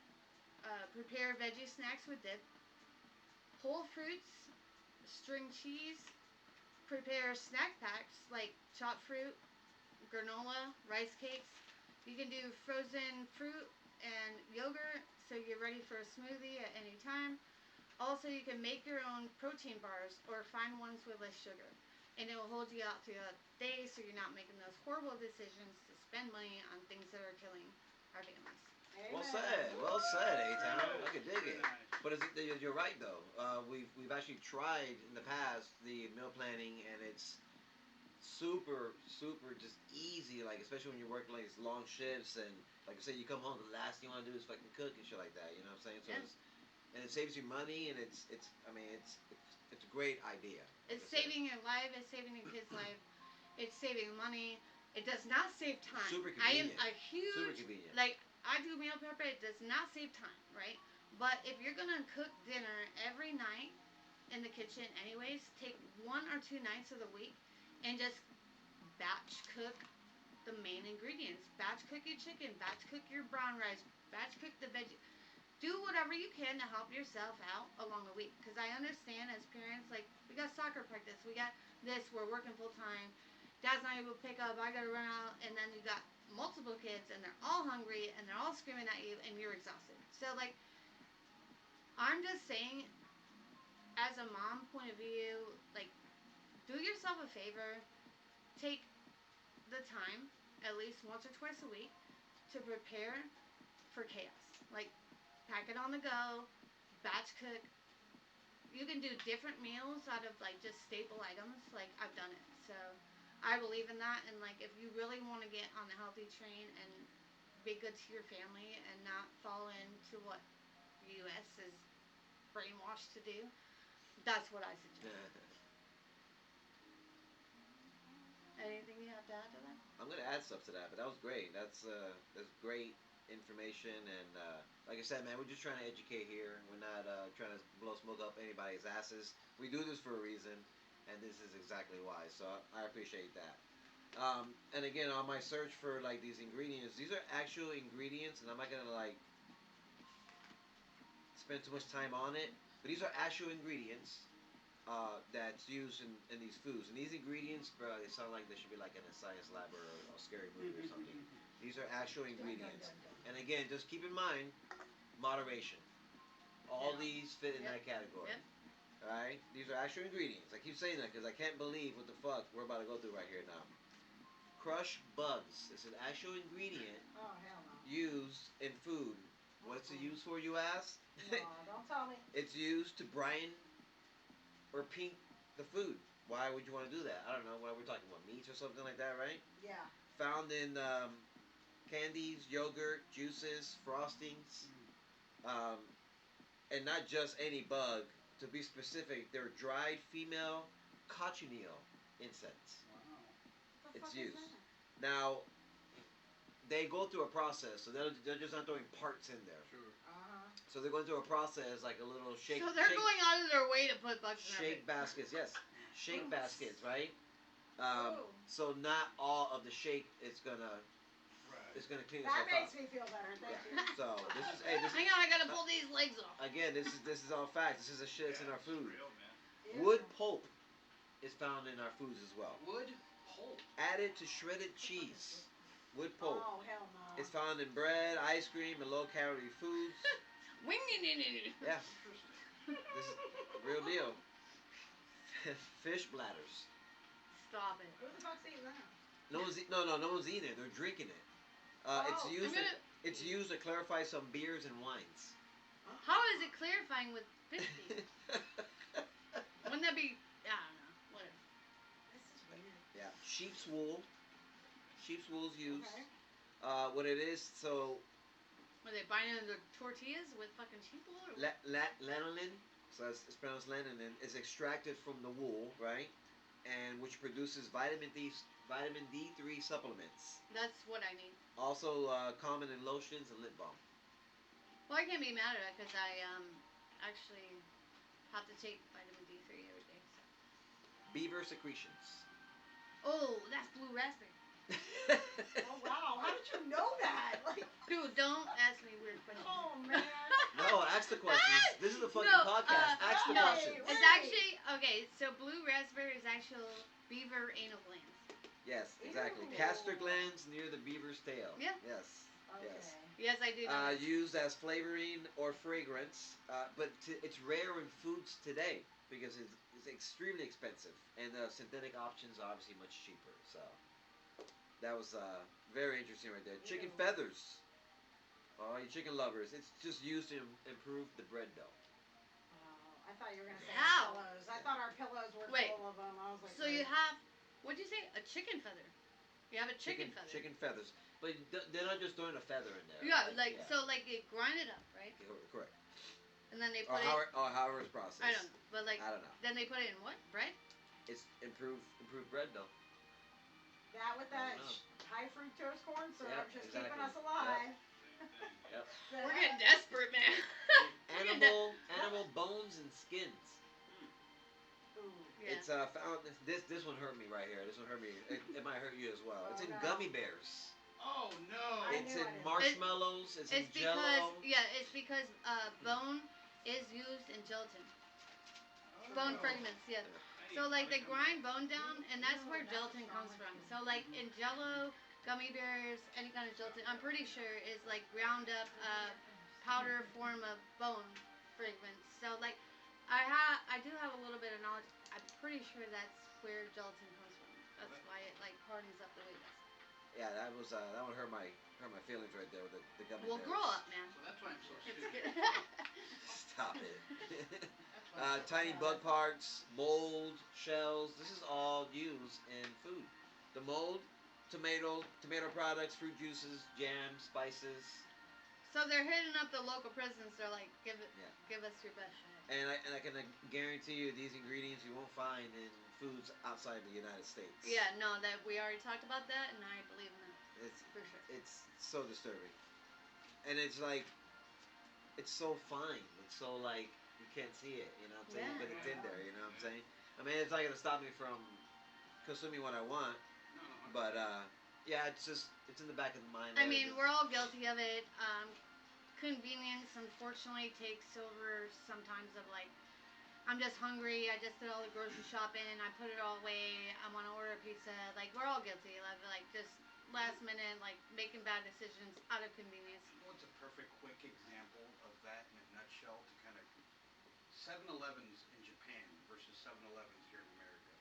Prepare veggie snacks with dip. Whole fruits, string cheese. Prepare snack packs like chopped fruit, granola, rice cakes. You can do frozen fruit and yogurt so you're ready for a smoothie at any time. Also, you can make your own protein bars or find ones with less sugar. And it will hold you out throughout the day so you're not making those horrible decisions to spend money on things that are killing our families. Well Amen. said, A-Town. I could dig Very it. nice. But you're right though. We've actually tried in the past the meal planning, and it's super just easy. Like especially when you're working like these long shifts, and like I said, you come home, the last thing you want to do is fucking cook and shit like that. You know what I'm saying? So Yeah. and it saves you money, and it's I mean it's a great idea. Like It's I said. saving your life, it's saving your kid's life, it's saving money. It does not save time. Super I am convenient. a huge, Super convenient. like, I do meal prep, it does not save time, right? But if you're gonna cook dinner every night in the kitchen anyways, take 1 or 2 nights of the week and just batch cook the main ingredients. Batch cook your chicken, batch cook your brown rice, batch cook the veggie. Do whatever you can to help yourself out along the week. Because I understand as parents, like, we got soccer practice, we got this, we're working full time. Dad's not able to pick up, I gotta run out, and then you got multiple kids, and they're all hungry, and they're all screaming at you, and you're exhausted. So, like, I'm just saying, as a mom point of view, like, do yourself a favor, take the time, at least once or twice a week, to prepare for chaos. Like, pack it on the go, batch cook. You can do different meals out of like just staple items. Like I've done it, so I believe in that. And like if you really want to get on the healthy train and be good to your family and not fall into what the U.S. is brainwashed to do, that's what I suggest. Anything you have to add to that? I'm gonna add stuff to that, but that was great. That's great information, and like I said, man, we're just trying to educate here. We're not trying to blow smoke up anybody's asses. We do this for a reason, and this is exactly why. So I appreciate that. And again, on my search for like these ingredients, these are actual ingredients, and I'm not gonna like spend too much time on it. But these are actual ingredients that's used in these foods. And these ingredients, bro, they sound like they should be like in a science lab or a scary movie or something. These are actual ingredients. And again, just keep in mind moderation. All Yeah. these fit in Yep. that category. Yep. Alright? These are actual ingredients. I keep saying that because I can't believe what the fuck we're about to go through right here now. Crushed bugs. It's an actual ingredient Oh, hell no. used in food. What's it used for, you ask? No, don't tell me. It's used to brine or pink the food. Why would you want to do that? I don't know. What we're talking about, meats or something like that, right? Yeah. Found in candies, yogurt, juices, frostings, um, and not just any bug. To be specific, they're dried female cochineal insects. Wow. What the It's fuck used. is that? Now, they go through a process, so they're just not throwing parts in there. Sure. Uh-huh. So they're going through a process like a little shake. So they're shake, going out of their way to put bugs in their shake baskets, yes, shake baskets, right? Ooh. So not all of the shake is gonna Right. clean That itself makes up. me feel better. Thank Yeah. you. So this is this Hang on, I gotta pull these legs off. again this is all facts. This is the shit that's in our It's food. real, man. Ew. Wood pulp is found in our foods as well. Wood pulp. Added to shredded cheese. Wood pulp. Oh, hell no. It's found in bread, ice cream, and low-calorie foods. Winging. Yeah, Interesting. this is real deal. Fish bladders. Stop it. Who the fuck's eating that? No one's eating it. They're drinking it. It's Oh, I'm used. gonna. It's used to clarify some beers and wines. How is it clarifying with 50? Wouldn't that be? I don't know. Whatever. This is weird. Yeah, sheep's wool. Sheep's wool is used. Okay. What it is, so Were they binding their tortillas with fucking sheep wool? Or what? lanolin, so it's pronounced lanolin, is extracted from the wool, right? And which produces vitamin D3 supplements. That's what I need. Also common in lotions and lip balm. Well, I can't be mad at it because I actually have to take vitamin D3 every day. So. Beaver secretions. Oh, that's blue raspberry. Oh, wow. How did you know that? Like, Dude, don't ask me weird questions. oh, man. No, ask the questions. This is the fucking No, podcast. Ask the no, questions. it's actually okay. So blue raspberry is actual beaver anal glands. Yes, exactly. Ew. Castor glands near the beaver's tail. Yeah. Yes. Okay. Yes. Yes, I do. Know that. Used as flavoring or fragrance, but it's rare in foods today because it's extremely expensive, and the synthetic options are obviously much cheaper. So that was very interesting right there. Chicken Ew. feathers. Oh, you chicken lovers! It's just used to improve the bread dough. Oh, I thought you were going to say How? our pillows. I thought our pillows were Wait. full of them. I was like, So you have, what'd you say? A chicken feather. You have a chicken feather. Chicken feathers, but they're not just throwing a feather in there. Yeah, right? so they grind it up, right? Correct. And then they Or put it. however it's processed. I don't know, but like I don't know. then they put it in what? Bread? It's improved bread dough. that with that I don't know. high fructose corn syrup Yep, just exactly. keeping us alive. Same thing. Yep. We're getting desperate, man. We're getting Animal bones and skins. Ooh. Yeah. It's found. This one hurt me right here. This one hurt me. It might hurt you as well. It's Oh, in no. gummy bears. Oh no. I It's knew in I didn't. marshmallows. It's in It's because Jello. it's because bone is used in gelatin. Oh, Bone no. fragments, yeah. So like they grind bone down, and that's where gelatin comes from. So like in Jello, gummy bears, any kind of gelatin, I'm pretty sure is like ground up powder form of bone fragments. So like I do have a little bit of knowledge. I'm pretty sure that's where gelatin comes from. That's why it like hardens up the way it does. Yeah, that one hurt my feelings right there with the gummy Well, bears. grow up, man. So that's why I'm so It's stupid. good. Stop it. That's why I'm so Tiny bug parts, mold, shells. This is all used in food. The mold, tomato products, fruit juices, jams, spices, So they're hitting up the local prisons. They're like, give us your best shit. and I can guarantee you these ingredients you won't find in foods outside the United States. Yeah, no, that we already talked about that, and I believe in that It's for sure. it's so disturbing, and it's like it's so fine. It's so like you can't see it. You know what I'm saying? Yeah. But it's in there. You know what I'm saying? I mean, it's not gonna stop me from consuming what I want. No, no. But yeah, it's in the back of the mind. I there. mean, It's- we're all guilty of it. Convenience, unfortunately, takes over sometimes of like, I'm just hungry, I just did all the grocery shopping, I put it all away, I want to order a pizza. Like, we're all guilty of like just last minute, like making bad decisions out of convenience. What's a perfect quick example of that in a nutshell to kind of 7-Elevens in Japan versus 7-Elevens here in America?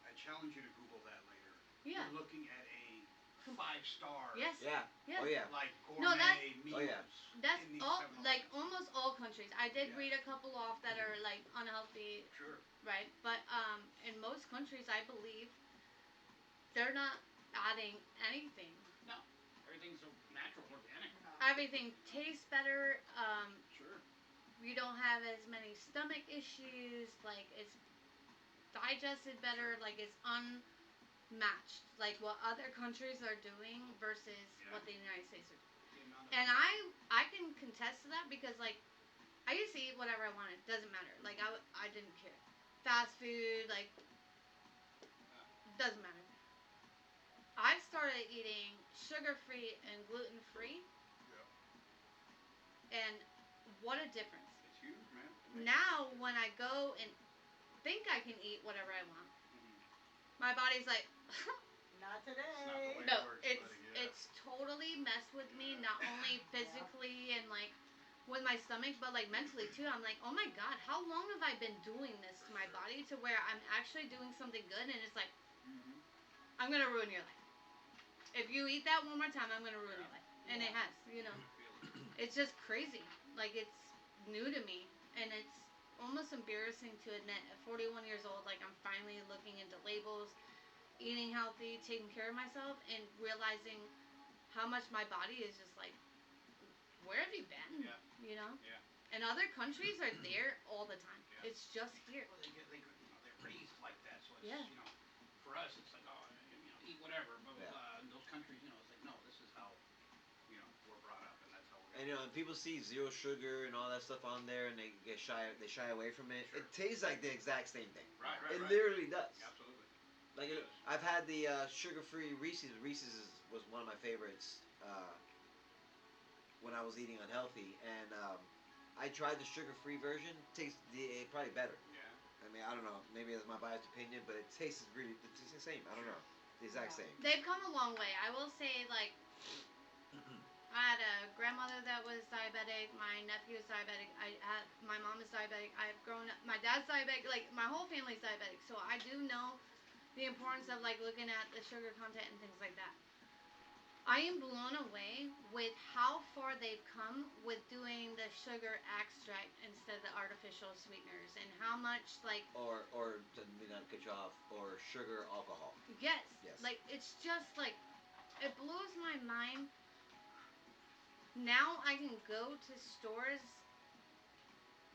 I challenge you to Google that later. Yeah. You're looking at a 5-star Yes. Yeah. Yeah. Oh yeah. like No, gourmet meals Oh, yeah. That's in these all, 7-Elevens. like almost all countries. I did Yeah. read a couple off that are like unhealthy, Sure. right? But in most countries, I believe they're not adding anything. No. Everything's so natural, organic. Everything tastes better. Sure. You don't have as many stomach issues. Like it's digested better. Like it's unmatched. Like what other countries are doing versus Yeah. what the United States are doing. The amount of And I can contest to that because like I used to eat whatever I wanted. Doesn't matter. Like I didn't care. Fast food, like doesn't matter. I started eating sugar free and gluten free, and what a difference. It's huge, man. It makes Now sense. when I go and think I can eat whatever I want, Mhm. my body's like Not It's not the today. way no, it works, it's buddy. Yeah. it's totally messed with me, Yeah. not only physically and like with my stomach, but like mentally too. I'm like, oh my god, how long have I been doing this to my body to where I'm actually doing something good, and it's like Mhm. I'm gonna ruin your life. If you eat that one more time, I'm gonna ruin your life, and it has, you know. I feel it. It's just crazy. Like it's new to me, and it's almost embarrassing to admit at 41 years old, like I'm finally looking into labels, eating healthy, taking care of myself, and realizing how much my body is just like, where have you been? Yeah. You know? Yeah. And other countries are there all the time. Yeah. It's just here. Well, they're raised like that, so it's, Yeah. For us, it's like, oh, eat whatever, blah, blah, Yeah. blah. In those countries, it's like, no, this is how, we're brought up, and that's how we're And and people see zero sugar and all that stuff on there, and they shy away from it. Sure. It tastes like the exact same thing. Right, It right. literally does. Absolutely. Like It does. I've had the sugar-free Reese's. Was one of my favorites when I was eating unhealthy, and I tried the sugar-free version. Tastes probably better. Yeah. I mean, I don't know. Maybe that's my biased opinion, but it tastes it's the same. I don't know. The exact Yeah. same. They've come a long way. I will say, like, I had a grandmother that was diabetic. My nephew is diabetic. My mom is diabetic. I've grown up. My dad's diabetic. Like my whole family's diabetic. So I do know the importance of like looking at the sugar content and things like that. I am blown away with how far they've come with doing the sugar extract instead of the artificial sweeteners, and how much like or to not cut you off, or sugar alcohol. yes, Yes. like it's just like it blows my mind. Now I can go to stores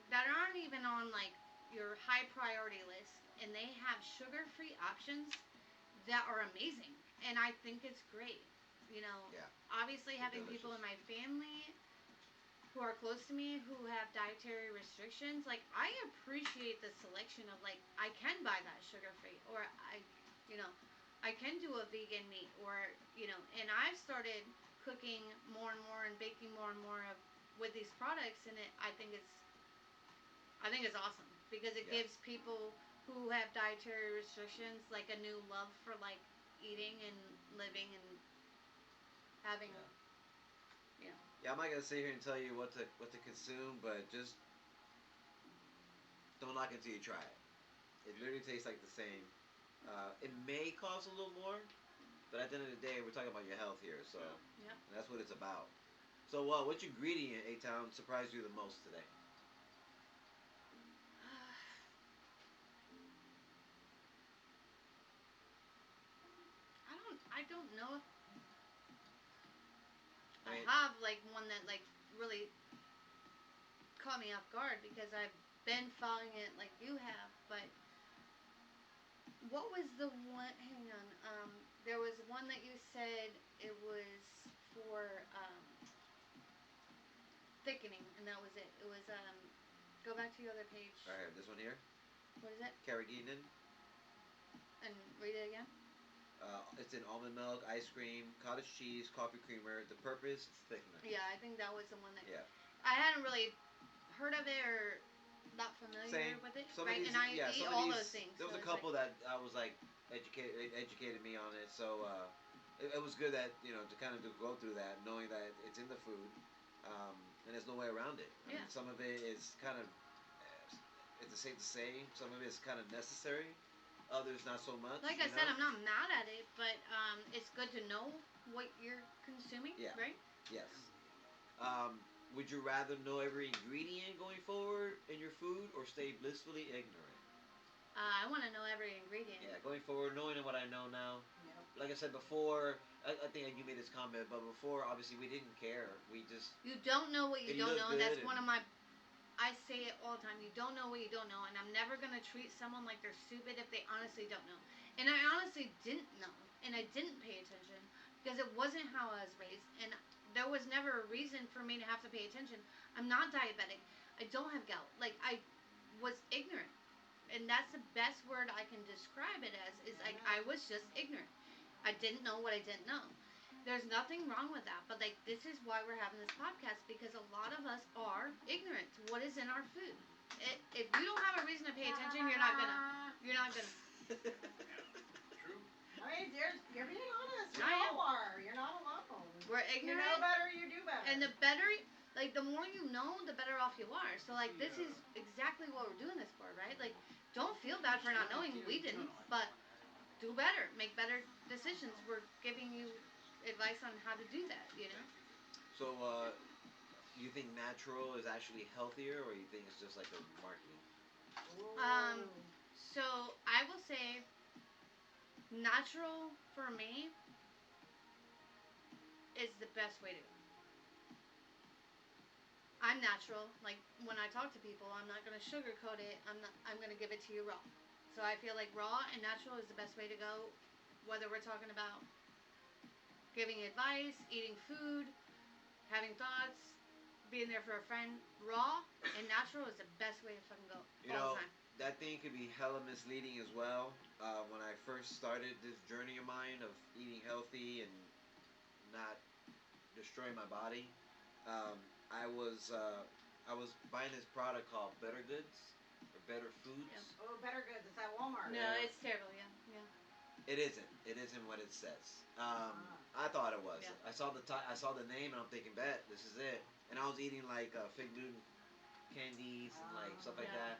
that aren't even on like your high priority list, and they have sugar-free options that are amazing, and I think it's great. You know, Yeah. obviously They're having people in delicious. my family who are close to me who have dietary restrictions, like I appreciate the selection of like I can buy that sugar-free, or I can do a vegan meat, or and I've started cooking more and more and baking more and more of with these products, and I think it's awesome because it Yeah. gives people who have dietary restrictions like a new love for like eating and living and having Yeah, I'm not gonna sit here and tell you what to consume, but just don't knock it until you try it. It literally tastes like the same. It may cost a little more, but at the end of the day, we're talking about your health here, so Yep. that's what it's about. So, which ingredient, A Town, surprised you the most today? I don't know if I I mean, have like one that like really caught me off guard because I've been following it like you have, but what was the one? Hang on. There was one that you said it was for thickening, and that was it. It was Go back to your other page. right here, this one here, What is it? carrageenan. And read it again. It's in almond milk, ice cream, cottage cheese, coffee creamer. The purpose, it's thickener. Yeah, I think that was the one that Yeah. I hadn't really heard of it or not familiar Same. with it, Some right? of these, And I yeah, eat some of all these. those things. There was So a it's like, couple that I was like educated me on it. So it was good that to kind of go through that, knowing that it's in the food, and there's no way around it. I mean, Yeah. some of it is kind of it's safe to say some of it is kind of necessary, others not so much. Like I said, I'm not mad at it, but it's good to know what you're consuming, Yeah. right? Yes. Um, would you rather know every ingredient going forward in your food or stay blissfully ignorant? I want to know every ingredient. Yeah, going forward, knowing what I know now. Yep. Like I said before, I think you made this comment, but before, obviously, we didn't care. We just. You don't know what you It don't looked know. That's good one of and- my. I say it all the time. You don't know what you don't know, and I'm never gonna treat someone like they're stupid if they honestly don't know. And I honestly didn't know, and I didn't pay attention because it wasn't how I was raised, and there was never a reason for me to have to pay attention. I'm not diabetic. I don't have gout. Like I was ignorant, and that's the best word I can describe it as. Is like I was just ignorant. I didn't know what I didn't know. There's nothing wrong with that, but like this is why we're having this podcast because a lot of us are ignorant to what is in our food. If you don't have a reason to pay attention, you're not gonna. You're not gonna. True. I mean, you're being honest. You I am. all are. You're not alone. We're You ignorant, know better, you do better. and the better, like the more you know, the better off you are. So like this is exactly what we're doing this for, right? Like, don't feel bad for not knowing. We didn't, but do better, make better decisions. We're giving you advice on how to do that. You know. So, you think natural is actually healthier, or you think it's just like a marketing? Ooh. So I will say, natural for me is the best way to go. I'm natural. Like when I talk to people, I'm not gonna sugarcoat it. I'm gonna give it to you raw. So I feel like raw and natural is the best way to go. Whether we're talking about giving advice, eating food, having thoughts, being there for a friend, raw and natural is the best way to fucking go You all know, the time. that thing could be hella misleading as well. When I first started this journey of mine of eating healthy and not destroying my body, um, I was uh, I was buying this product called Better Goods or Better Foods. Yep. Oh, Better Goods. It's at Walmart. No, Yeah. it's terrible. Yeah, yeah. It isn't. It isn't what it says. I thought it was. Yeah. I saw I saw the name, and I'm thinking, bet this is it. And I was eating like Fig Newton candies and like stuff like Yeah. that.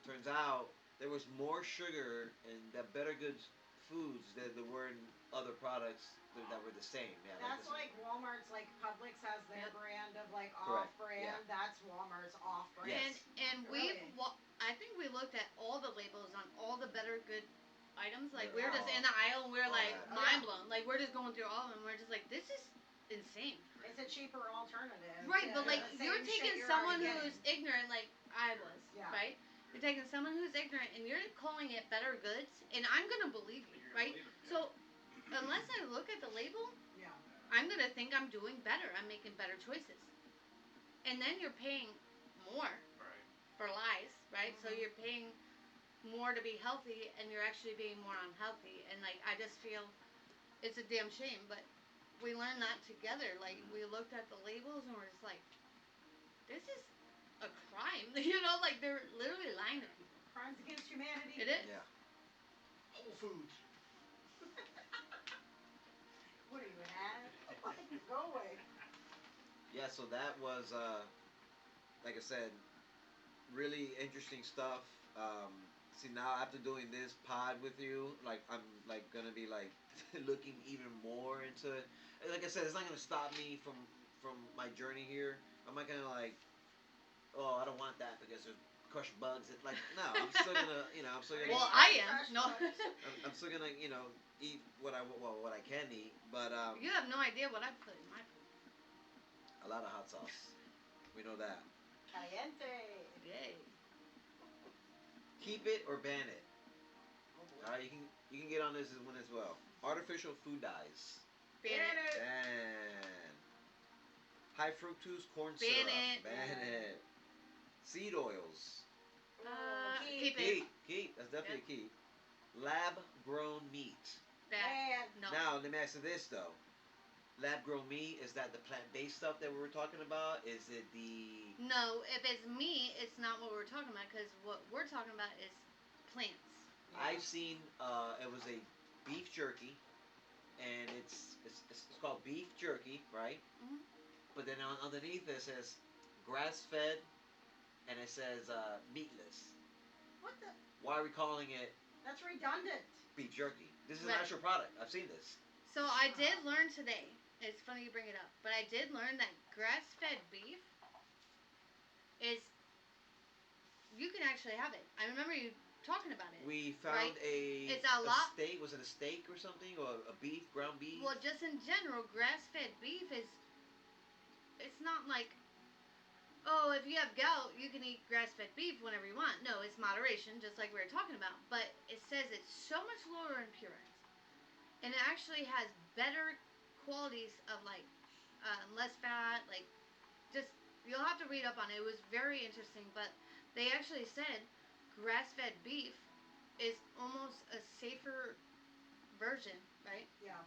Turns out there was more sugar in the Better Goods foods than there were in other products that were the same. Yeah, That's the like Walmart's, like Publix has their Yep. brand of like Correct, off-brand. yeah. That's Walmart's off-brand. Yes. And Really? I think we looked at all the labels on all the better good items. Like we Yeah. were just in the aisle and we were All like that. mind blown. Like we're just going through all of them. We're just like, this is insane. It's a cheaper alternative. Right, to but like the you're same shit taking you're someone already who's getting. ignorant, like I was, Yeah. right? You're taking someone who's ignorant and you're calling it better goods, and I'm gonna believe you, right? So unless I look at the label, Yeah. I'm gonna think I'm doing better. I'm making better choices, and then you're paying more Right. for lies, right? So Mhm. you're paying more to be healthy, and you're actually being more unhealthy. And like I just feel it's a damn shame, but we learned that together. Like we looked at the labels and we're just like, this is a crime, you know? Like they're literally lying to people. Crimes against humanity. It is. Yeah. Whole Foods. What are you, an ad? Go away. Yeah. So that was like I said, really interesting stuff. See now after doing this pod with you, like I'm like gonna be like looking even more into it. And like I said, it's not gonna stop me from my journey here. I'm not gonna like, oh, I don't want that because there's crushed bugs. It, like no, I'm still gonna I'm still gonna Well, Yeah, I am. fresh No. bugs. I'm still gonna eat what I can eat, but You have no idea what I put in my food. a lot of hot sauce. We know that. Caliente. Yay. Keep it or ban it. Oh boy. All right, you can get on this one as well. Artificial food dyes. Ban it. Ban. High fructose corn Ban syrup. it. Ban it. Seed oils. Keep it. Keep. That's definitely a keep. Lab grown meat. Bad. And No. Now let me ask you this though. Lab grown meat, is that the plant based stuff that we were talking about? Is it the No, if it's meat, it's not what we're talking about because what we're talking about is plants. I've seen it was a beef jerky and it's called beef jerky, right? Mhm. But then underneath it says grass fed, and it says meatless. What the? Why are we calling it That's redundant. beef jerky? This is an Right. actual product. I've seen this. So I did learn today. It's funny you bring it up, but I did learn that grass-fed beef is you can actually have it. I remember you talking about it. We found Right. a It's a lot- steak. Was it a steak or something, or a beef, ground beef? Well, just in general, grass-fed beef is it's not like oh, if you have gout, you can eat grass-fed beef whenever you want. No, it's moderation, just like we were talking about. But it says it's so much lower in purines, and it actually has better qualities of like less fat. Like, just you'll have to read up on it. It was very interesting, but they actually said grass-fed beef is almost a safer version, right, Yeah.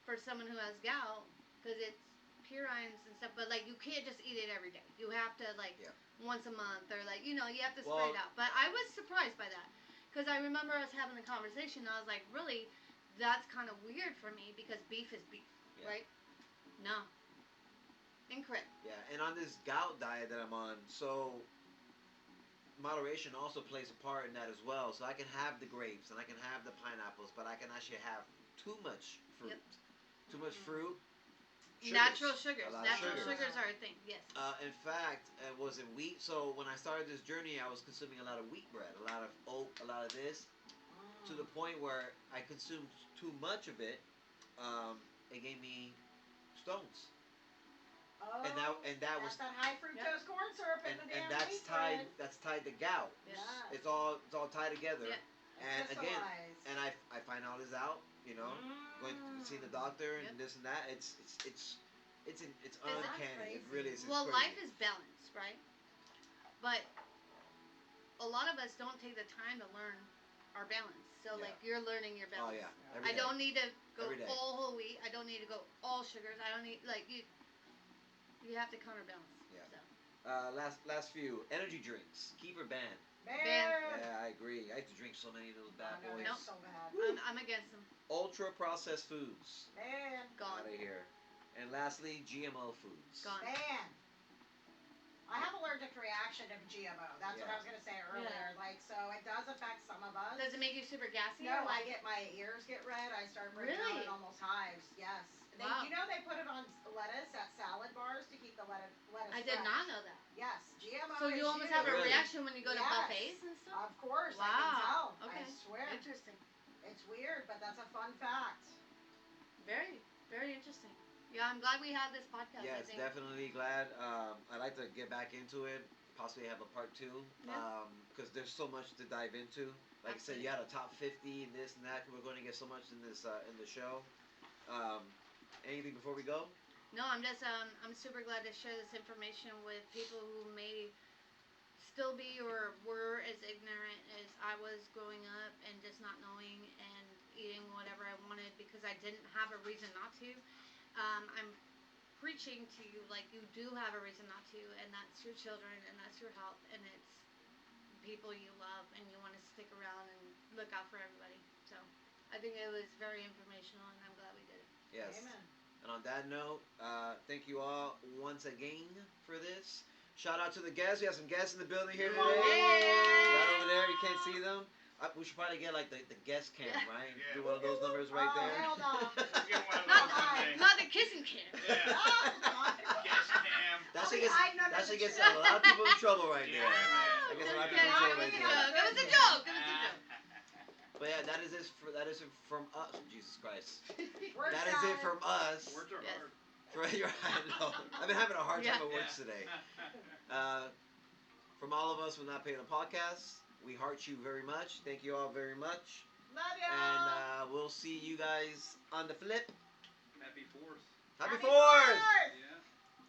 for someone who has gout because it's purines and stuff. But like, you can't just eat it every day. You have to like Yeah. once a month or like you have to spread Well- it out. But I was surprised by that because I remember us having the conversation. And I was like, really, that's kind of weird for me because beef is beef, Yeah. right? No, incorrect. Yeah, and on this gout diet that I'm on, so moderation also plays a part in that as well. So I can have the grapes and I can have the pineapples, but I can actually have too much fruit. Yep. Too much fruit. Natural sugars. A lot of Natural sugars. sugars are a thing. Yes. In fact, it was in wheat. So when I started this journey, I was consuming a lot of wheat bread, a lot of oat, a lot of this, to the point where I consumed too much of it. It gave me stones, Oh, and that was that's that high fructose corn syrup in and, the and damn that's wheat tied bread. that's tied to gout. Yes. Yes. It's all tied together. Yeah. And again, Crystallized. and I find all this out, going to see the doctor and Yep. this and that. It's uncanny. It crazy. really is. It's Well, crazy. life is balanced, right? But a lot of us don't take the time to learn our balance. So, Yeah. like, you're learning your Oh balance. yeah. Yeah. Every I day. don't need to go Every day. all whole wheat. I don't need to go all sugars. I don't need like you. You have to counterbalance. Yeah. So. Last few energy drinks. Keep or ban? Man. Yeah, I agree. I used to drink so many of those bad Oh, no, boys. they're Nope. so bad. I'm against them. Ultra processed foods. Man. Gone. Out of here. And lastly, GMO foods. Gone. Man. I have allergic reaction to GMO. That's what Yeah. I was gonna say earlier. Yeah. Like, so it does affect some of us. Does it make you super gassy? No, or I like, get my ears get red. I start breaking out Really? in almost hives. Yes. They, Wow. You know they put it on lettuce at salad bars to keep the lettuce I did fresh. not know that. Yes, GMO. So is you almost have a Really? reaction when you go to Yes. buffets and stuff. Of course, I Wow. can tell. Okay. I swear. Interesting. It's weird, but that's a fun fact. Very, very interesting. Yeah, I'm glad we had this podcast. I Yes, think. definitely glad. I'd like to get back into it. Possibly have a part two. Yeah. Because there's so much to dive into. Like I said, you had a top 50 and this and that. We're going to get so much in this in the show. Anything before we go? No, I'm super glad to share this information with people who may still be or were as ignorant as I was growing up and just not knowing and eating whatever I wanted because I didn't have a reason not to. I'm preaching to you like you do have a reason not to, and that's your children and that's your health and it's people you love and you want to stick around and look out for everybody. So I think it was very informational and I'm glad we did it. Yes. Amen. And on that note, thank you all once again for this. Shout out to the guests. We have some guests in the building here today. Right over there. You can't see them. We should probably get like the guest cam, Yeah. right? Yeah. Do one of those numbers right Oh, there. hell no. Let's get one of Not, those someday. not the kissing cam. Yeah. Oh, God. Guest cam. That I'll should be get hiding under that the should get chair. a lot of people in trouble right Yeah, there. man. I guess a lot of Okay, people in trouble it was right a there. joke. It was a joke. It was a joke. But yeah, that is it from us. Jesus Christ. We're That is it shy. from us. Words are Yes. hard. For your I know. I've been having a hard time Yeah. at work today. From all of us who not paying the podcast, we heart you very much. Thank you all very much. Love ya. And we'll see you guys on the flip. Happy 4th. Happy Happy 4th! Fourth! Yeah.